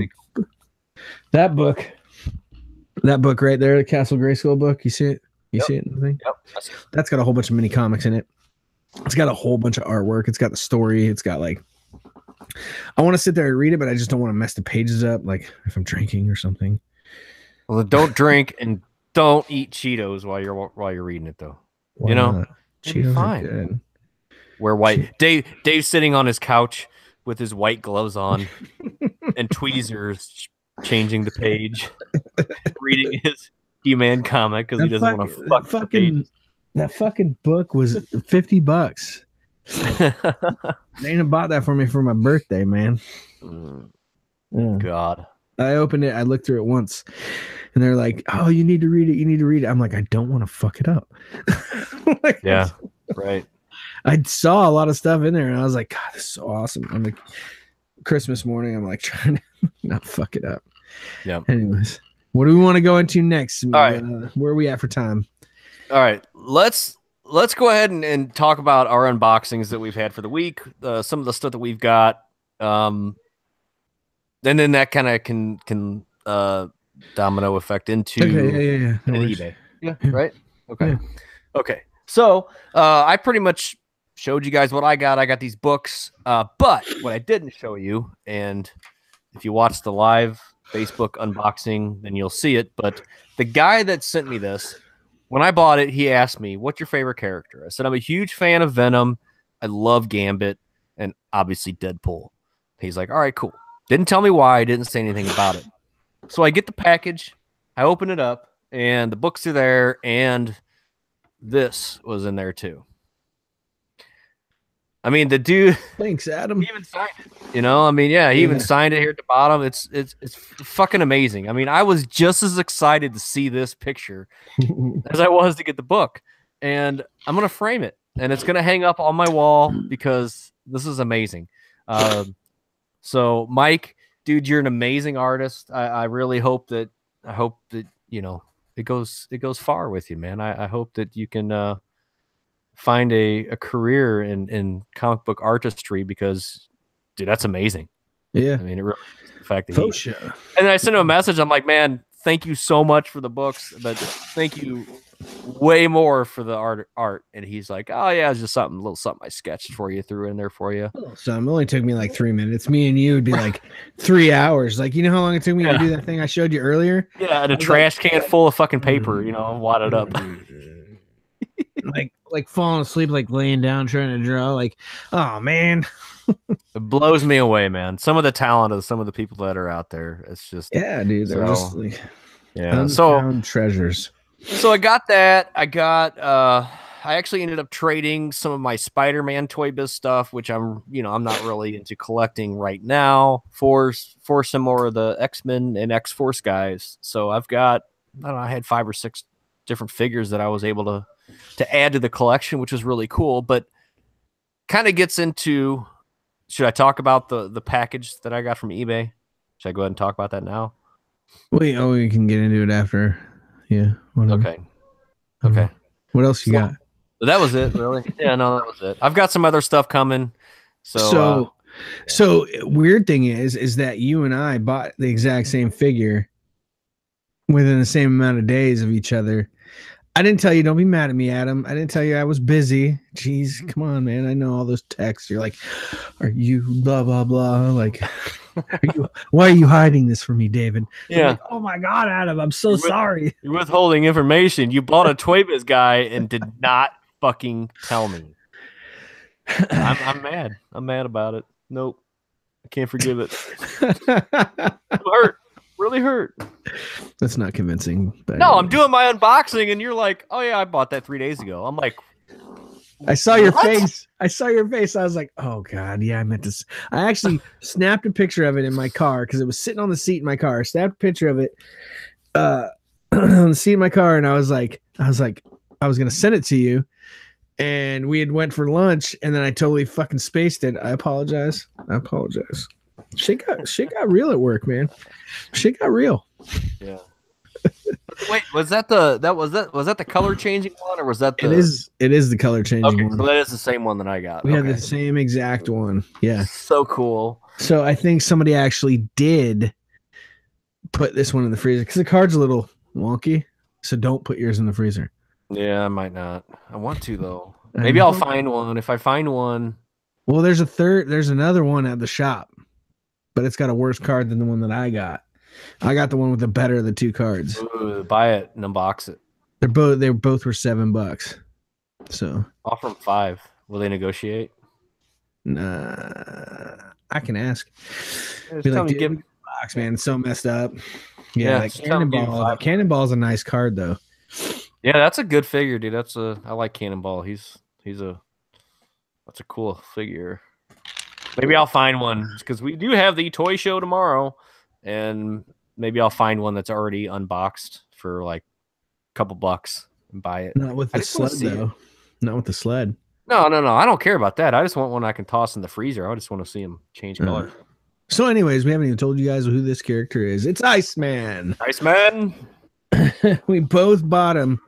that book right there, the Castle Grayskull book. You see it? You see it in the thing? Yep. That's got a whole bunch of mini comics in it. It's got a whole bunch of artwork. It's got the story. It's got I want to sit there and read it, but I just don't want to mess the pages up, like if I'm drinking or something. Well, don't drink and don't eat Cheetos while you're reading it, though. Why not? Cheetos fine. Are good. Wear white. Dave's sitting on his couch with his white gloves on and tweezers, changing the page, reading his He-Man comic because he doesn't want to fuck the page. That fucking book was $50. Dana bought that for me for my birthday, man. Yeah. God. I opened it. I looked through it once, and they're like, "Oh, you need to read it. You need to read it." I'm like, I don't want to fuck it up. Like, Yeah. Right. I saw a lot of stuff in there, and I was like, God, this is so awesome. I'm like, Christmas morning, I'm like trying to not fuck it up. Yeah. Anyways, what do we want to go into next? All right. Where are we at for time? All right. Let's go ahead and talk about our unboxings that we've had for the week. Some of the stuff that we've got. And then that kind of can domino effect into Yeah. No eBay. Yeah. Yeah. Right. Okay. Yeah. Okay. So I pretty much showed you guys what I got. I got these books. But what I didn't show you, and if you watch the live Facebook unboxing, then you'll see it. But the guy that sent me this, when I bought it, he asked me, "What's your favorite character?" I said, "I'm a huge fan of Venom. I love Gambit, and obviously Deadpool." He's like, "All right, cool." Didn't tell me why. Didn't say anything about it. So I get the package. I open it up, and the books are there, and this was in there too. I mean, the dude. Thanks, Adam. He even signed it. You know, I mean, yeah, he even signed it here at the bottom. It's fucking amazing. I mean, I was just as excited to see this picture as I was to get the book, and I'm gonna frame it, and it's gonna hang up on my wall because this is amazing. So, Mike, dude, you're an amazing artist. I really hope that you know it goes far with you, man. I hope that you can find a career in comic book artistry because, dude, that's amazing. Yeah. I mean, it really is the fact that and I sent him a message. I'm like, man, thank you so much for the books, but thank you way more for the art. And he's like, oh yeah, it's just a little something I sketched for you, threw in there for you. So it only took me like 3 minutes. Me and you would be like 3 hours. Like, you know how long it took me to do that thing I showed you earlier? Yeah, and a trash can full of fucking paper, you know, wadded up. like falling asleep, like laying down trying to draw. Like, oh man. It blows me away, man. Some of the talent of some of the people that are out there. It's just dude. They're just like unfound treasures. So I got that. I actually ended up trading some of my Spider-Man Toy Biz stuff, which I'm not really into collecting right now, for some more of the X-Men and X-Force guys. So I've got, I don't know, I had 5 or 6 different figures that I was able to add to the collection, which is really cool. But kind of gets into, should I talk about the package that I got from eBay? Should I go ahead and talk about that now? We can get into it after. Yeah. Whatever. Okay. What else you got? That was it, really. Yeah, no, that was it. I've got some other stuff coming. So weird thing is that you and I bought the exact same figure within the same amount of days of each other. I didn't tell you. Don't be mad at me, Adam. I didn't tell you I was busy. Jeez, come on, man. I know all those texts. You're like, are you blah, blah, blah? Like, why are you hiding this from me, David? Yeah. Like, oh, my God, Adam. I'm so sorry. You're withholding information. You bought a Toy Biz guy and did not fucking tell me. I'm mad. I'm mad about it. Nope. I can't forgive it. It hurt. Really hurt. That's not convincing. But no, I'm doing my unboxing and you're like, oh yeah, I bought that 3 days ago. I'm like, I saw your face. I was like, oh God, yeah, I meant this. I actually snapped a picture of it in my car because it was sitting on the seat in my car. I snapped a picture of it on the seat in my car, and I was like, I was gonna send it to you, and we had went for lunch, and then I totally fucking spaced it. I apologize. Shit got real at work, man. Shit got real. Yeah. Wait, was that the color changing one, or was that the? It is the color changing one. So that is the same one that I got. We have the same exact one. Yeah. So cool. So I think somebody actually did put this one in the freezer because the card's a little wonky. So don't put yours in the freezer. Yeah, I might not. I want to though. Maybe I'll find one. If I find one. Well, there's another one at the shop, but it's got a worse card than the one that I got. I got the one with the better of the 2 cards. Ooh, buy it and unbox it. They both were $7. So offer them 5. Will they negotiate? Nah, I can ask. Be like, give me box, man. It's so messed up. Yeah, like Cannonball. Cannonball's a nice card though. Yeah, that's a good figure, dude. I like Cannonball. That's a cool figure. Maybe I'll find one because we do have the toy show tomorrow, and maybe I'll find one that's already unboxed for like a couple bucks and buy it. Not with the sled though. Not with the sled. No. I don't care about that. I just want one I can toss in the freezer. I just want to see him change color. So, anyways, we haven't even told you guys who this character is. It's Iceman. Iceman. We both bought him.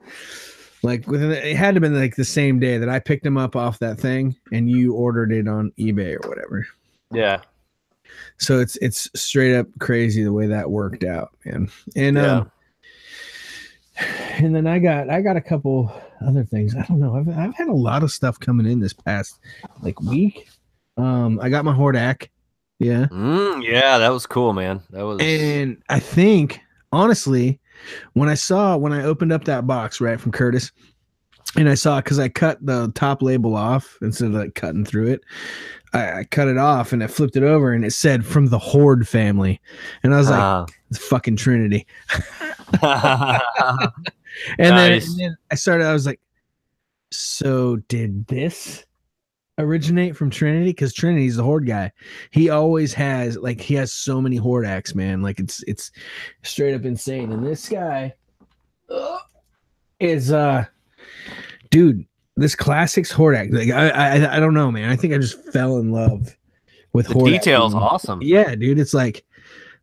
Like it had to have been like the same day that I picked him up off that thing, and you ordered it on eBay or whatever. Yeah. So it's straight up crazy the way that worked out, man. And and then I got a couple other things. I don't know. I've had a lot of stuff coming in this past like week. I got my Hordak. Yeah. Yeah, that was cool, man. That was. And I think honestly, when I opened up that box right from Curtis, and I saw, because I cut the top label off instead of like cutting through it, I cut it off and I flipped it over and it said from the Horde family, and I was like, it's fucking Trinity. And then I was like, so did this originate from Trinity? Because Trinity's the Horde guy. He always has so many Hordaks, man. Like it's straight up insane. And this guy is dude, this classics Hordak. Like I don't know, man. I think I just fell in love with the Hordak. Details awesome. Yeah, dude. It's like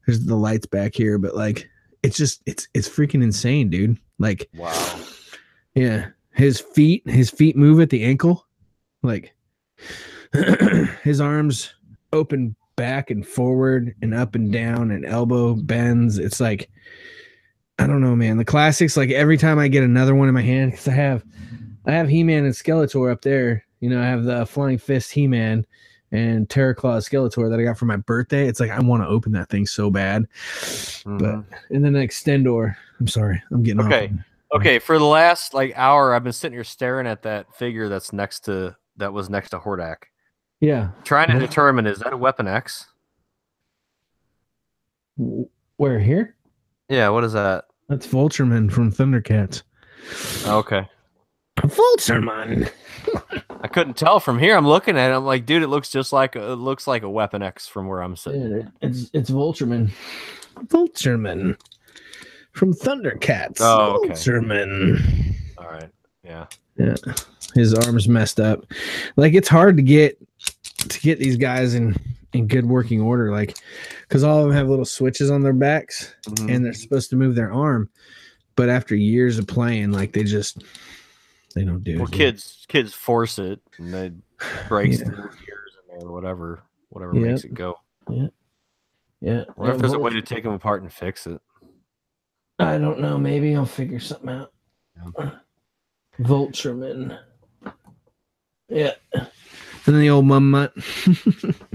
there's the lights back here, but like it's freaking insane, dude. Like wow. Yeah. His feet move at the ankle. Like his arms open back and forward and up and down, and elbow bends. It's like, I don't know, man. The classics, like every time I get another one in my hand, because I have He-Man and Skeletor up there. You know, I have the Flying Fist He-Man and Terraclaw Skeletor that I got for my birthday. It's like I want to open that thing so bad. But and then the Extendor. I'm sorry, I'm getting off. Okay, for the last like hour, I've been sitting here staring at that figure that was next to Hordak. Yeah. Trying to determine, is that a Weapon X? Where, here? Yeah, what is that? That's Vultureman from Thundercats. Okay. Vultureman. I couldn't tell from here. I'm looking at it. I'm like, dude, it looks like a Weapon X from where I'm sitting. Yeah, it's Vultureman. Vultureman from Thundercats. Oh, okay. Vultureman. All right. Yeah. Yeah. His arm's messed up. Like it's hard to get these guys in good working order, like because all of them have little switches on their backs and they're supposed to move their arm, but after years of playing, like they don't do it. Well, kids force it and they breaks the gears in there, whatever makes it go. Yeah. What if there's a way to take them apart and fix it? I don't know. Maybe I'll figure something out. Yeah. Vultureman. Yeah. And then the old mum mutt.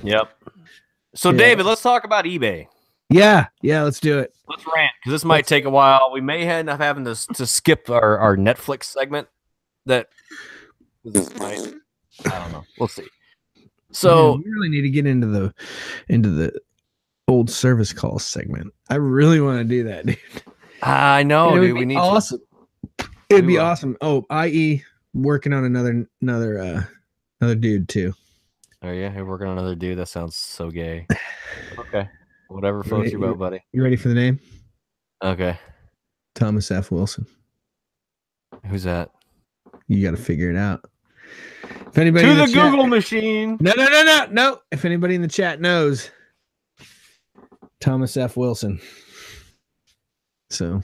Yep. So, David, let's talk about eBay. Yeah, let's do it. Let's rant, because this might take a while. We may end up having to skip our Netflix segment. I don't know. We'll see. So we really need to get into the old service call segment. I really want to do that, dude. I know, dude. We need awesome. It'd be awesome. Oh, i.e. working on another dude too. Oh yeah, you're working on another dude. That sounds so gay. Okay, whatever floats your boat, buddy. You ready for the name? Okay. Thomas F. Wilson. Who's that? You got to figure it out. If anybody to the Google machine. No. If anybody in the chat knows, Thomas F. Wilson. So.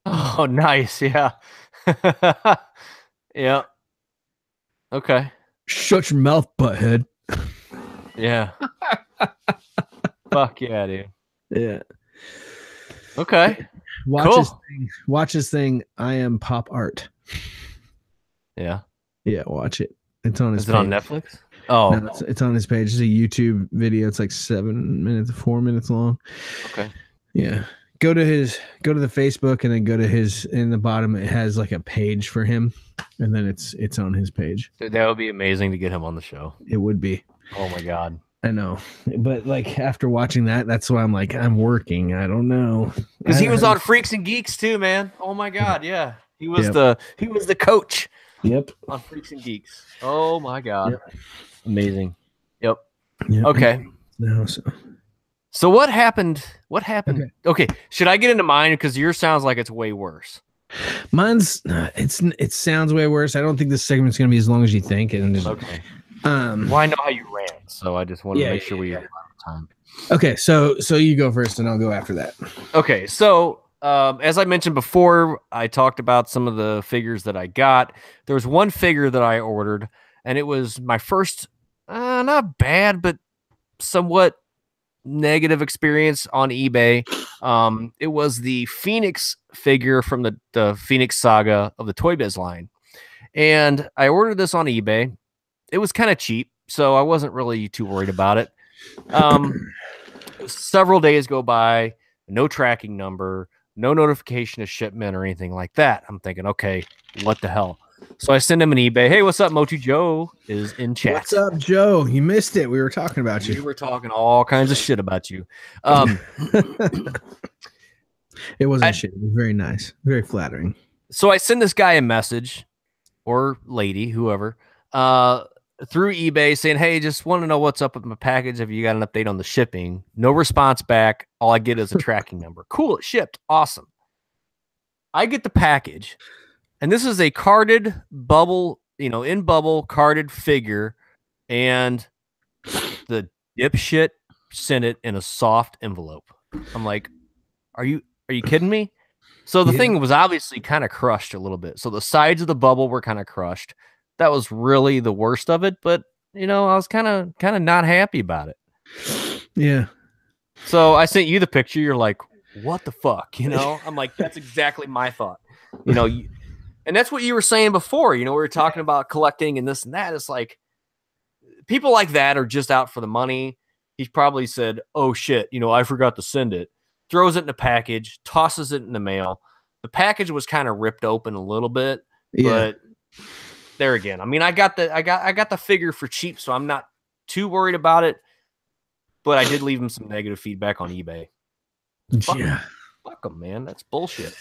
Oh, nice. Yeah. Yeah. Okay. Shut your mouth, butthead. Yeah. Fuck yeah, dude. Yeah. Okay. Watch his thing. I am pop art. Yeah. Yeah, watch it. It's on his page. Is it on Netflix? Oh. No, it's on his page. It's a YouTube video. It's like 4 minutes long. Okay. Yeah. Go to the Facebook and then go to his, in the bottom it has like a page for him, and then it's on his page. Dude, that would be amazing to get him on the show. It would be. Oh my god. I know. But like after watching that's why I'm like, I'm working. I don't know. Because he was on Freaks and Geeks too, man. Oh my god, yeah. He was the coach. Yep. On Freaks and Geeks. Oh my god. Yep. Amazing. Yep. Yeah. Okay. No, so what happened? What happened? Okay. Should I get into mine? Because yours sounds like it's way worse. Mine's it sounds way worse. I don't think this segment's gonna be as long as you think. And okay. Well, I know how you rant, so I just want to make sure we have time. Okay, so you go first, and I'll go after that. Okay, so as I mentioned before, I talked about some of the figures that I got. There was one figure that I ordered, and it was my first, not bad, but somewhat negative experience on eBay. It was the Phoenix figure from the Phoenix Saga of the Toy Biz line. And I ordered this on eBay. It was kind of cheap, so I wasn't really too worried about it. Several days go by, no tracking number, no notification of shipment or anything like that. I'm thinking, okay, what the hell? So I send him an eBay. Hey, what's up? Motu Joe is in chat. What's up, Joe? You missed it. We were talking about you. We were talking all kinds of shit about you. It wasn't shit. It was very nice. Very flattering. So I send this guy a message, or lady, whoever, through eBay saying, hey, just want to know what's up with my package. Have you got an update on the shipping? No response back. All I get is a tracking number. Cool, it shipped. Awesome. I get the package. And this is a carded bubble, in bubble carded figure, and the dipshit sent it in a soft envelope. I'm like, are you kidding me? So the thing was obviously kind of crushed a little bit. So the sides of the bubble were kind of crushed. That was really the worst of it, but I was kind of not happy about it. Yeah. So I sent you the picture. You're like, what the fuck? I'm like, that's exactly my thought. And that's what you were saying before. We were talking about collecting and this and that. It's like people like that are just out for the money. He probably said, oh shit, I forgot to send it. Throws it in a package, tosses it in the mail. The package was kind of ripped open a little bit, but there again, I got the figure for cheap, so I'm not too worried about it. But I did leave him some negative feedback on eBay. Fuck them, man. That's bullshit.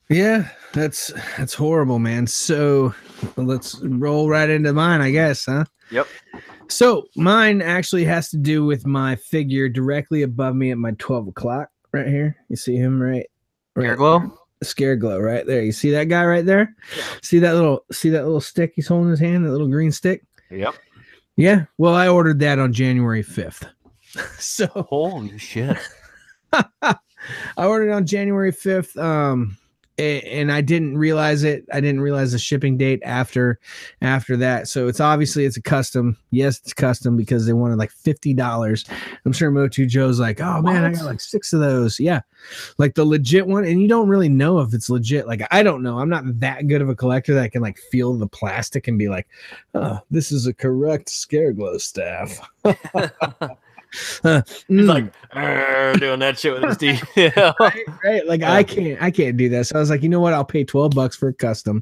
Yeah, that's horrible, man. So let's roll right into mine, I guess, huh? Yep. So mine actually has to do with my figure directly above me at my 12 o'clock right here. You see him right? Scare glow right there. You see that guy right there? Yeah. See that little stick he's holding in his hand, that little green stick? Yep. Yeah. Well, I ordered that on January 5th. So holy shit. I ordered it on January 5th. And I didn't realize it. I didn't realize the shipping date after that. So it's a custom. Yes, it's custom because they wanted like $50. I'm sure Motu Joe's like, oh man, I got like 6 of those. Yeah. Like the legit one. And you don't really know if it's legit. Like, I don't know. I'm not that good of a collector that I can like feel the plastic and be like, oh, this is a correct Scare Glow staff. He's like doing that shit with his teeth. right. Like I can't do that. So I was like, you know what? I'll pay $12 for a custom,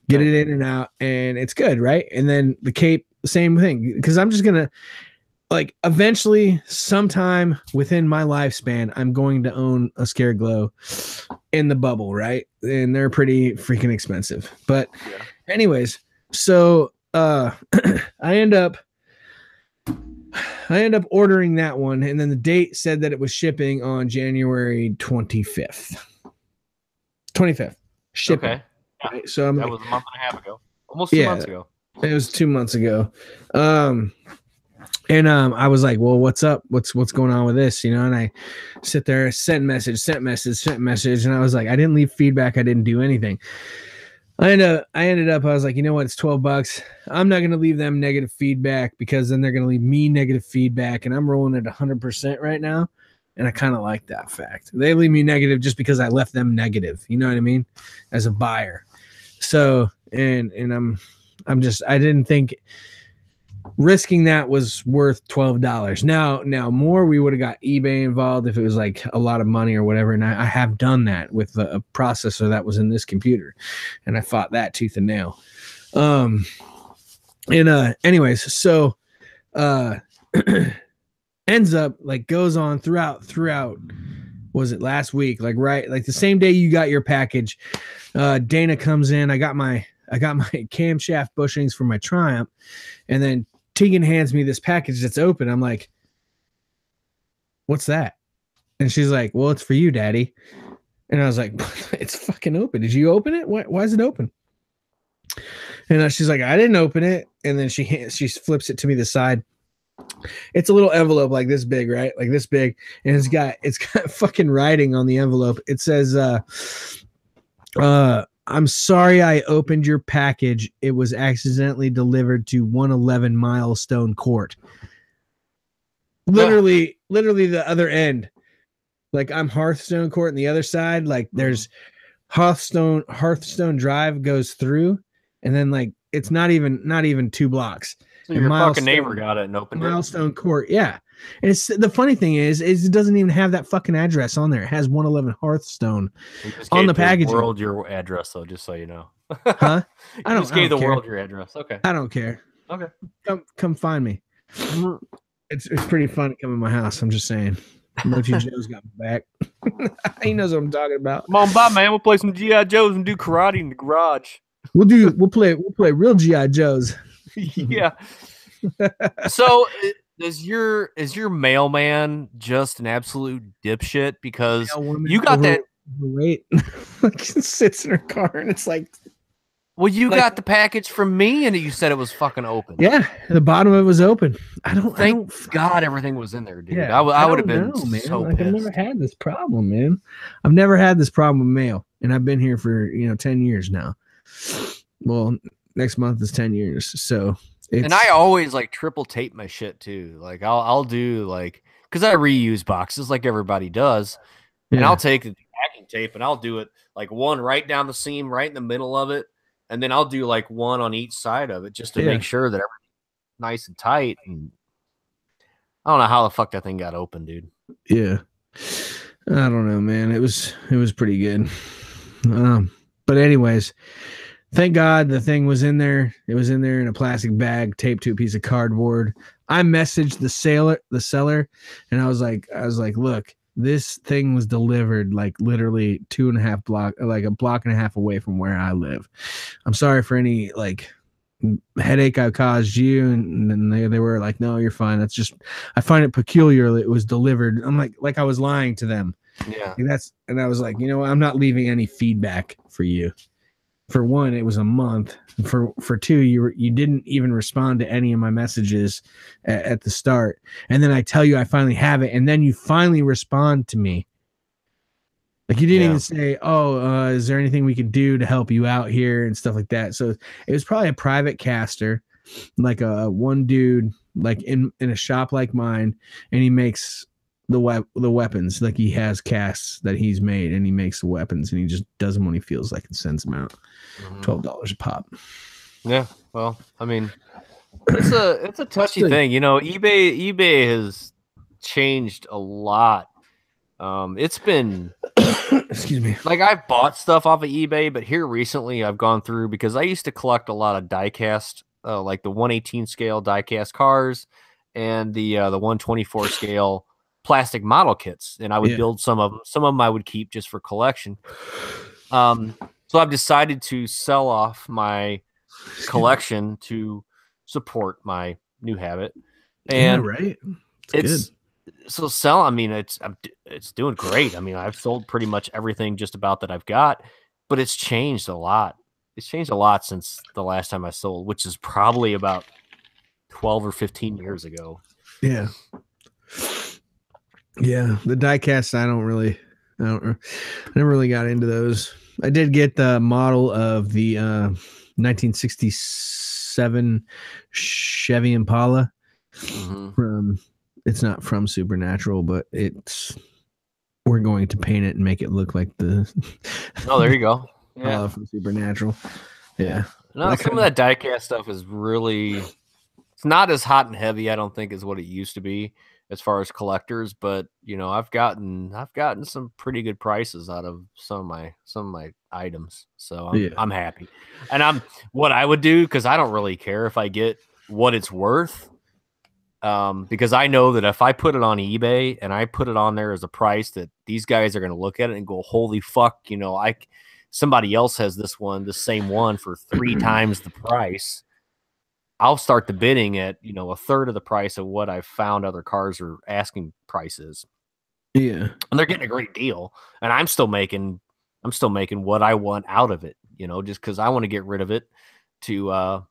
get it in and out, and it's good, right? And then the cape, same thing. Because I'm just gonna like eventually, sometime within my lifespan, I'm going to own a Scare Glow in the bubble, right? And they're pretty freaking expensive. But anyways, so I end up ordering that one, and then the date said that it was shipping on January 25th. 25th. Shipping. Okay. Yeah. Right? So that was a month and a half ago. Almost 2 months ago. It was 2 months ago. And I was like, well, what's up? What's going on with this? And I sit there, sent message. And I was like, I didn't leave feedback. I didn't do anything. I ended up, I was like, you know what? It's $12. I'm not going to leave them negative feedback because then they're going to leave me negative feedback. And I'm rolling at 100% right now. And I kind of like that fact. They leave me negative just because I left them negative. You know what I mean? As a buyer. So, and I didn't think risking that was worth $12. Now more, we would have got eBay involved if it was like a lot of money or whatever. And I have done that with a processor that was in this computer, and I fought that tooth and nail. Anyways, so ends up like goes on throughout. Was it last week? Like the same day you got your package, Dana comes in. I got my camshaft bushings for my Triumph, and then Tegan hands me this package that's open. I'm like, what's that? And she's like, well, it's for you, Daddy. And I was like, it's fucking open. Did you open it? Why is it open? And she's like, I didn't open it. And then she flips it to me the side. It's a little envelope like this big, right? Like this big. And it's got fucking writing on the envelope. It says, I'm sorry I opened your package. It was accidentally delivered to 111 Milestone Court. Literally the other end. Like I'm Hearthstone Court and the other side, like there's Hearthstone Drive goes through, and then like it's not even 2 blocks. So your fucking neighbor got it and opened Milestone Court, yeah. And it's the funny thing is it doesn't even have that fucking address on there. It has 111 Hearthstone on the packaging. World your address though, just so you know. Huh? I don't give the world your address. Okay. I don't care. Okay. Come find me. It's pretty fun to come in my house. I'm just saying. Mochi Joe's got my back. He knows what I'm talking about. Come on by, man. We'll play some G.I. Joes and do karate in the garage. We'll play real G.I. Joes. Yeah. So is your mailman just an absolute dipshit? Because you got that wait. Sits in her car and it's like, well, you got the package from me and you said it was fucking open. Yeah, the bottom of it was open. Thank God everything was in there, dude. Yeah, I would have been man. so pissed. I've never had this problem, man. I've never had this problem with mail, and I've been here for 10 years now. Well, next month is 10 years, so. And I always like triple tape my shit too. Like I'll do like because I reuse boxes like everybody does, and I'll take the packing tape and I'll do it like one right down the seam, right in the middle of it. And then I'll do like one on each side of it just to make sure that everything's nice and tight. And I don't know how the fuck that thing got open, dude. Yeah. I don't know, man. It was pretty good. But anyways, thank God the thing was in there. It was in there in a plastic bag taped to a piece of cardboard. I messaged the seller, and I was like, look, this thing was delivered like literally 2.5 blocks, like a block and a half away from where I live. I'm sorry for any like headache I caused you. And then they were like, no, you're fine. That's just, I find it peculiar that it was delivered. I'm like I was lying to them. Yeah. And I was like, I'm not leaving any feedback for you. For one, it was a month. For two, you didn't even respond to any of my messages at the start. And then I tell you I finally have it, and then you finally respond to me. Like you didn't even say, "Oh, is there anything we could do to help you out here?" and stuff like that. So it was probably a private caster, like a one dude, like in a shop like mine, and he makes the weapons. Like he has casts that he's made, and he makes the weapons, and he just does them when he feels like and sends them out. $12 a pop. Yeah, well, I mean, it's a touchy thing, eBay has changed a lot. It's been excuse me, like I've bought stuff off of eBay, but here recently I've gone through because I used to collect a lot of diecast, like the 1/18 scale diecast cars and the 1/24 scale plastic model kits, and I would build some of them. Some of them I would keep just for collection. So I've decided to sell off my collection to support my new habit. And right. It's I mean, it's doing great. I mean, I've sold pretty much everything just about that I've got, but it's changed a lot. It's changed a lot since the last time I sold, which is probably about 12 or 15 years ago. Yeah. Yeah. The diecast, I never really got into those. I did get the model of the 1967 Chevy Impala from, it's not from Supernatural, but we're going to paint it and make it look like the oh, there you go. Yeah, from Supernatural. Yeah. No, some of that diecast stuff is really, it's not as hot and heavy, I don't think, as what it used to be as far as collectors, but I've gotten some pretty good prices out of some of my items, so I'm happy. And what I would do, because I don't really care if I get what it's worth, because I know that if I put it on eBay and I put it on there as a price that these guys are going to look at it and go, holy fuck, somebody else has the same one for 3 times the price. I'll start the bidding at, you know, a third of the price of what I've found other cars are asking prices. Yeah. And they're getting a great deal. And I'm still making what I want out of it, you know, just because I want to get rid of it to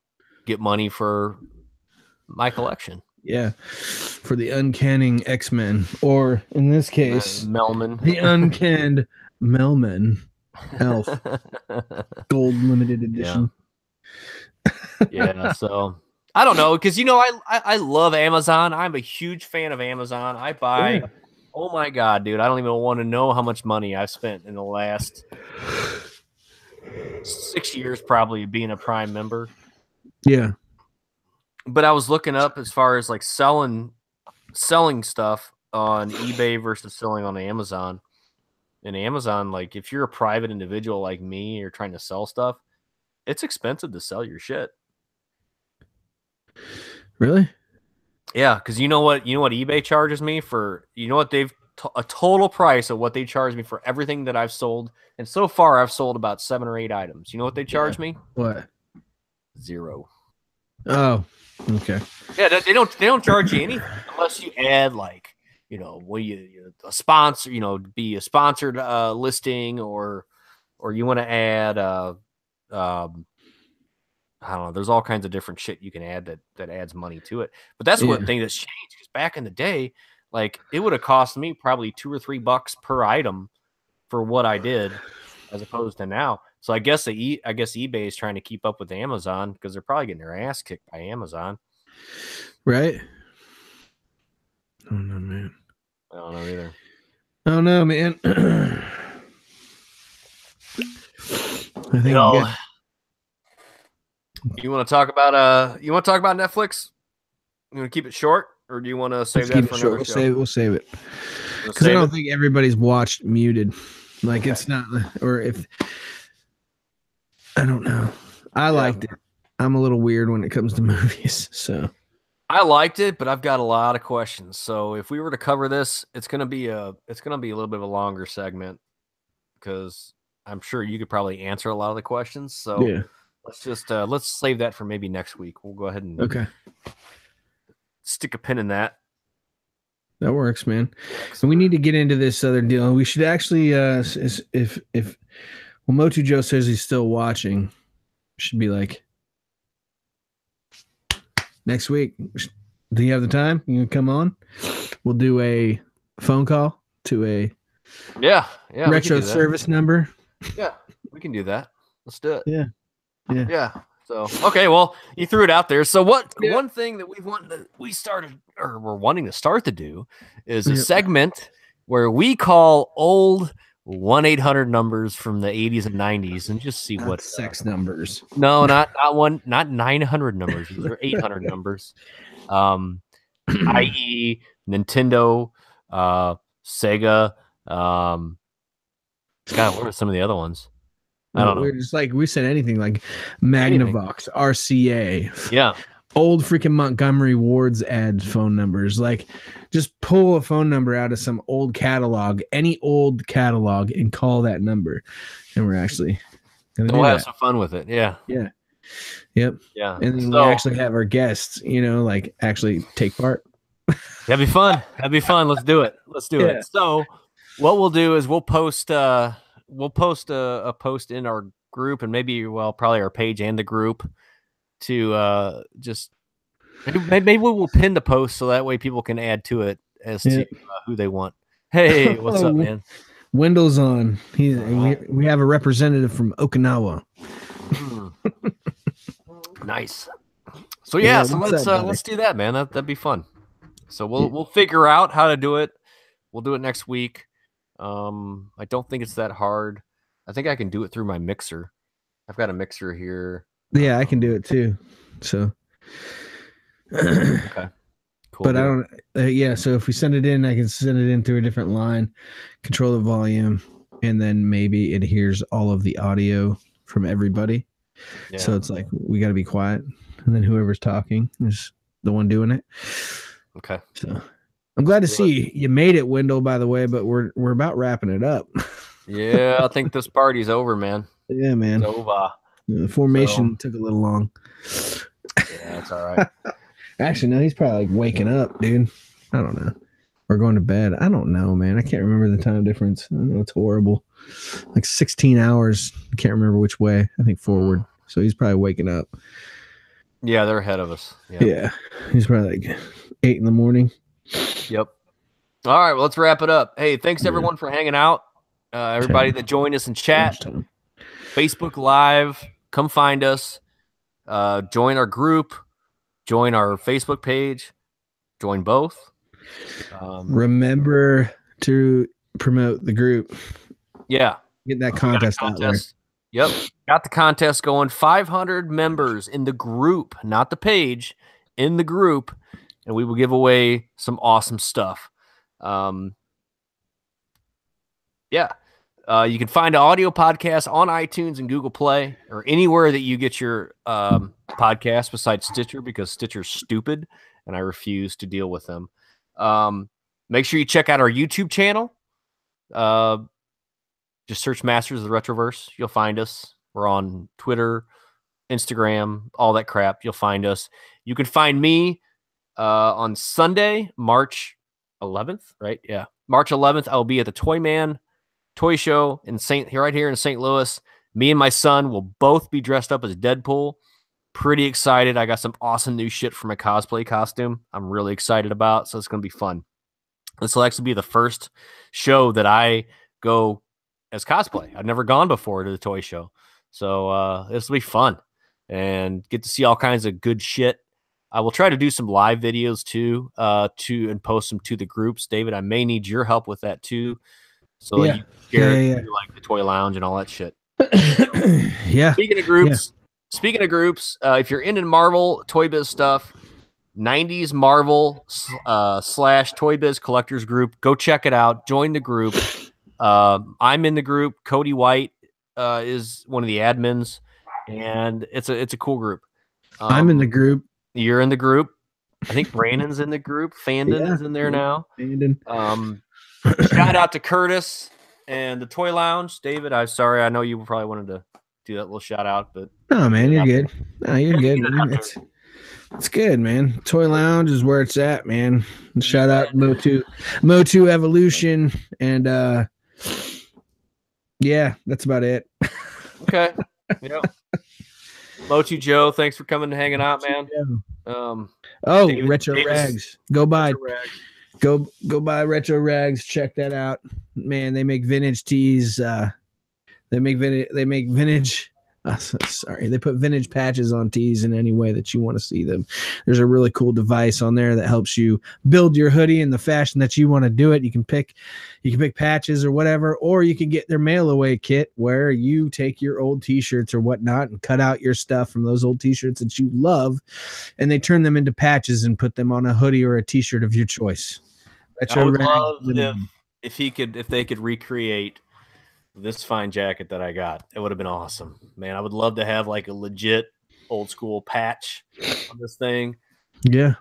get money for my collection. Yeah. For the uncanning X-Men, or in this case, Melman. The uncanned Melman Elf Gold Limited Edition. Yeah, so I don't know, because, you know, I love Amazon. I'm a huge fan of Amazon. I buy, oh my God, dude, I don't even want to know how much money I've spent in the last 6 years probably being a Prime member. Yeah. But I was looking up as far as like selling stuff on eBay versus selling on Amazon. And Amazon, like, if you're a private individual like me, you're trying to sell stuff, it's expensive to sell your shit. Really? Yeah, because you know what eBay charges me for, you know what they've a total price of what they charge me for everything that I've sold, and so far I've sold about 7 or 8 items. You know what they charge me? What? 0. Oh, okay. Yeah, they don't charge you anything unless you add, like, you know, a sponsor, you know, be a sponsored listing, or you want to add I don't know. There's all kinds of different shit you can add that adds money to it. But that's one thing that's changed, because back in the day, like, it would have cost me probably $2 or $3 per item for what I did, as opposed to now. So I guess eBay is trying to keep up with Amazon, because they're probably getting their ass kicked by Amazon. Right? I don't know, man. I don't know either. I don't know, man. I think you want to talk about Netflix? You want to keep it short, or do you want to save that for another show? We'll save it. Because I don't think everybody's watched Muted. Like, it's not, or if, I don't know. I liked it. I'm a little weird when it comes to movies, so. I liked it, but I've got a lot of questions. So if we were to cover this, it's gonna be a little bit of a longer segment, because I'm sure you could probably answer a lot of the questions. So yeah. Let's save that for maybe next week. We'll go ahead and stick a pin in that. That works, man. And we need to get into this other deal. We should actually, if Motu Joe says he's still watching, should be like, next week, do you have the time? You can come on. We'll do a phone call to a retro service number. Yeah, we can do that. Let's do it. Yeah. So, okay, well, you threw it out there. So one thing that we're wanting to start to do is a segment where we call old 1-800 numbers from the 80s and 90s and just see what sex numbers. No, not 900 numbers. These are 800 numbers. I.e. Nintendo, Sega, God, what are some of the other ones? I don't know. We're just like, we said anything like Magnavox, RCA. Yeah. Old freaking Montgomery Ward's ad phone numbers. Like, just pull a phone number out of some old catalog, any old catalog, and call that number. And we're actually gonna we'll have some fun with it. Yeah. Yeah. Yep. Yeah. And then we actually have our guests, like actually take part. That'd be fun. Let's do it. it. So what we'll do is we'll post a post in our group, and probably our page and the group, to just maybe we'll pin the post so that way people can add to it as to who they want. Hey, what's up, man? Wendell's on. We have a representative from Okinawa. Nice. So let's do that, man. That'd be fun. So we'll figure out how to do it. We'll do it next week. I don't think it's that hard. I think I can do it through my mixer. I've got a mixer here. Yeah, I can do it too. So, okay, cool. But I don't. So if we send it in, I can send it in through a different line, control the volume, and then maybe it hears all of the audio from everybody. Yeah. So it's like we got to be quiet, and then whoever's talking is the one doing it. Okay. So I'm glad to see you made it, Wendell, by the way, but we're about wrapping it up. Yeah, I think this party's over, man. Yeah, man. It's over. The formation took a little long. Yeah, That's all right. Actually, no, he's probably like waking up, dude. I don't know. Or going to bed. I don't know, man. I can't remember the time difference. I know it's horrible. Like 16 hours. I can't remember which way. I think forward. So he's probably waking up. Yeah, they're ahead of us. Yeah. He's probably like 8 in the morning. Yep. All right, well, let's wrap it up. Hey, thanks everyone for hanging out. Everybody that joined us in chat, Facebook Live, come find us. Join our group. Join our Facebook page. Join both. Remember to promote the group. Yeah. Get that contest out there. Yep. Got the contest going. 500 members in the group, not the page, in the group. And we will give away some awesome stuff. Yeah. You can find an audio podcast on iTunes and Google Play or anywhere that you get your podcast besides Stitcher, because Stitcher's stupid and I refuse to deal with them. Make sure you check out our YouTube channel. Just search Masters of the Retroverse. You'll find us. We're on Twitter, Instagram, all that crap. You'll find us. You can find me on Sunday, March 11th, right? Yeah. March 11th, I'll be at the Toy Man Toy Show right here in St. Louis. Me and my son will both be dressed up as Deadpool. Pretty excited. I got some awesome new shit for my cosplay costume I'm really excited about, so it's going to be fun. This will actually be the first show that I go as cosplay. I've never gone before to the toy show. So this will be fun and get to see all kinds of good shit. I will try to do some live videos too, and post them to the groups. David, I may need your help with that too. So you share like the toy lounge and all that shit. Yeah. Speaking of groups, if you're into Marvel Toy Biz stuff, 90s Marvel / Toy Biz collectors group, go check it out. Join the group. I'm in the group. Cody White is one of the admins, and it's a cool group. I'm in the group. You're in the group. I think Brandon's in the group. Fandon is in there now. Fandon. Shout out to Curtis and the Toy Lounge. David, I'm sorry. I know you probably wanted to do that little shout out, but no, man, you're good. No, you're good. Man. It's good, man. Toy Lounge is where it's at, man. Shout out Motu Evolution, and yeah, that's about it. Okay. Yep. Motu Joe, thanks for coming and hanging out, man. David, Retro Rags. Go buy Retro Rags. Check that out, man. They make vintage tees. They make vintage. They put vintage patches on tees in any way that you want to see them. There's a really cool device on there that helps you build your hoodie in the fashion that you want to do it. You can pick patches or whatever, or you can get their mail away kit where you take your old t-shirts or whatnot and cut out your stuff from those old t-shirts that you love, and they turn them into patches and put them on a hoodie or a t-shirt of your choice. I would love if they could recreate this fine jacket that I got. It would have been awesome, man. I would love to have like a legit old school patch on this thing. Yeah.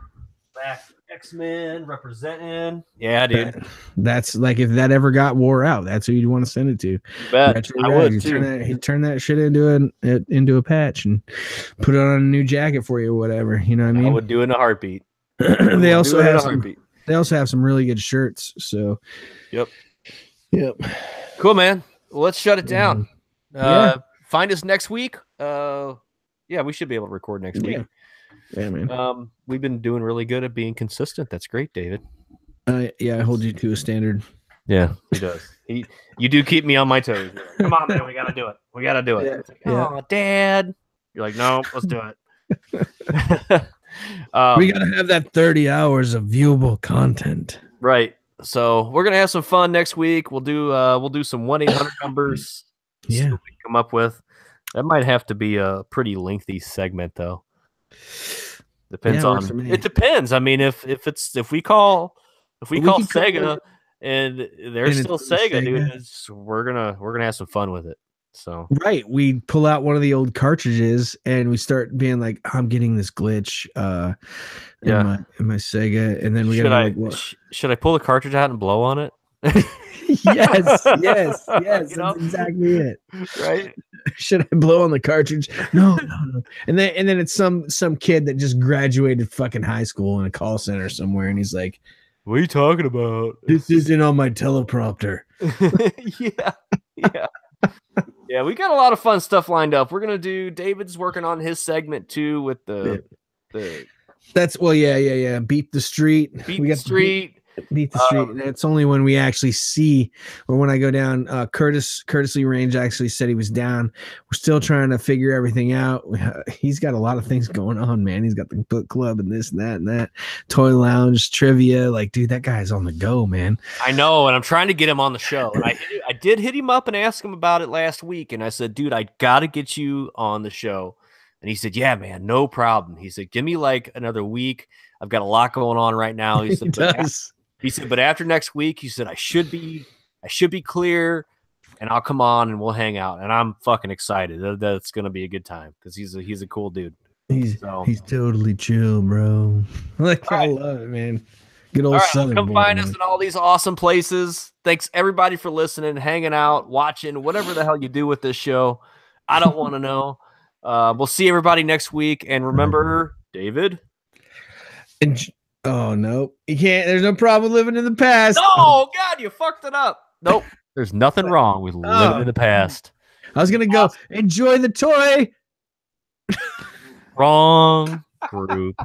Back X-Men representing. Yeah, dude. That's like, if that ever got wore out, that's who you'd want to send it to. Bet. I would too. He'd turn that shit into a patch and put it on a new jacket for you or whatever. You know what I mean? I would do it in a heartbeat. They also have some really good shirts. So Yep. Cool, man. Well, let's shut it down. Find us next week. We should be able to record next week. Yeah, man. We've been doing really good at being consistent. That's great, David. I hold you to a standard. Yeah, he does. You do keep me on my toes. Come on, man. We got to do it. Yeah. It's like, oh, Dad. You're like, no, let's do it. We got to have that 30 hours of viewable content. Right. So we're gonna have some fun next week. We'll do some 1-800 numbers. Yeah, we can come up with. That might have to be a pretty lengthy segment, though. Depends on. It depends. I mean, if we call Sega and they're still Sega, dude, we're gonna have some fun with it. So right, we pull out one of the old cartridges and we start being like, I'm getting this glitch in my Sega, and then we should I pull the cartridge out and blow on it? yes, that's exactly it. Right? Should I blow on the cartridge? No, no, no. And then it's some kid that just graduated fucking high school in a call center somewhere, and he's like, "What are you talking about? This isn't on my teleprompter." Yeah. Yeah, we got a lot of fun stuff lined up. We're gonna do. David's working on his segment too with the. That's yeah. Beat the street. Beat the street. Beat the street. And it's only when we actually see, or when I go down. Courtesy Range actually said he was down. We're still trying to figure everything out. He's got a lot of things going on, man. He's got the book club and this and that, toy lounge, trivia. Like, dude, that guy's on the go, man. I know, and I'm trying to get him on the show. And I did hit him up and ask him about it last week, and I said, dude, I got to get you on the show. And he said, yeah, man, no problem. He said, give me like another week. I've got a lot going on right now. He said, but after next week, he said, I should be clear, and I'll come on and we'll hang out. And I'm fucking excited. That's going to be a good time because he's a cool dude. He's totally chill, bro. Like, I love it, man. Good old Southern come boy, find man. us in all these awesome places. Thanks everybody for listening, hanging out, watching, whatever the hell you do with this show. I don't want to know. We'll see everybody next week. And remember, David. Oh no, you can't. There's no problem living in the past. No, God, you fucked it up. Nope. There's nothing wrong with living in the past. I was gonna go enjoy the toy. Wrong group.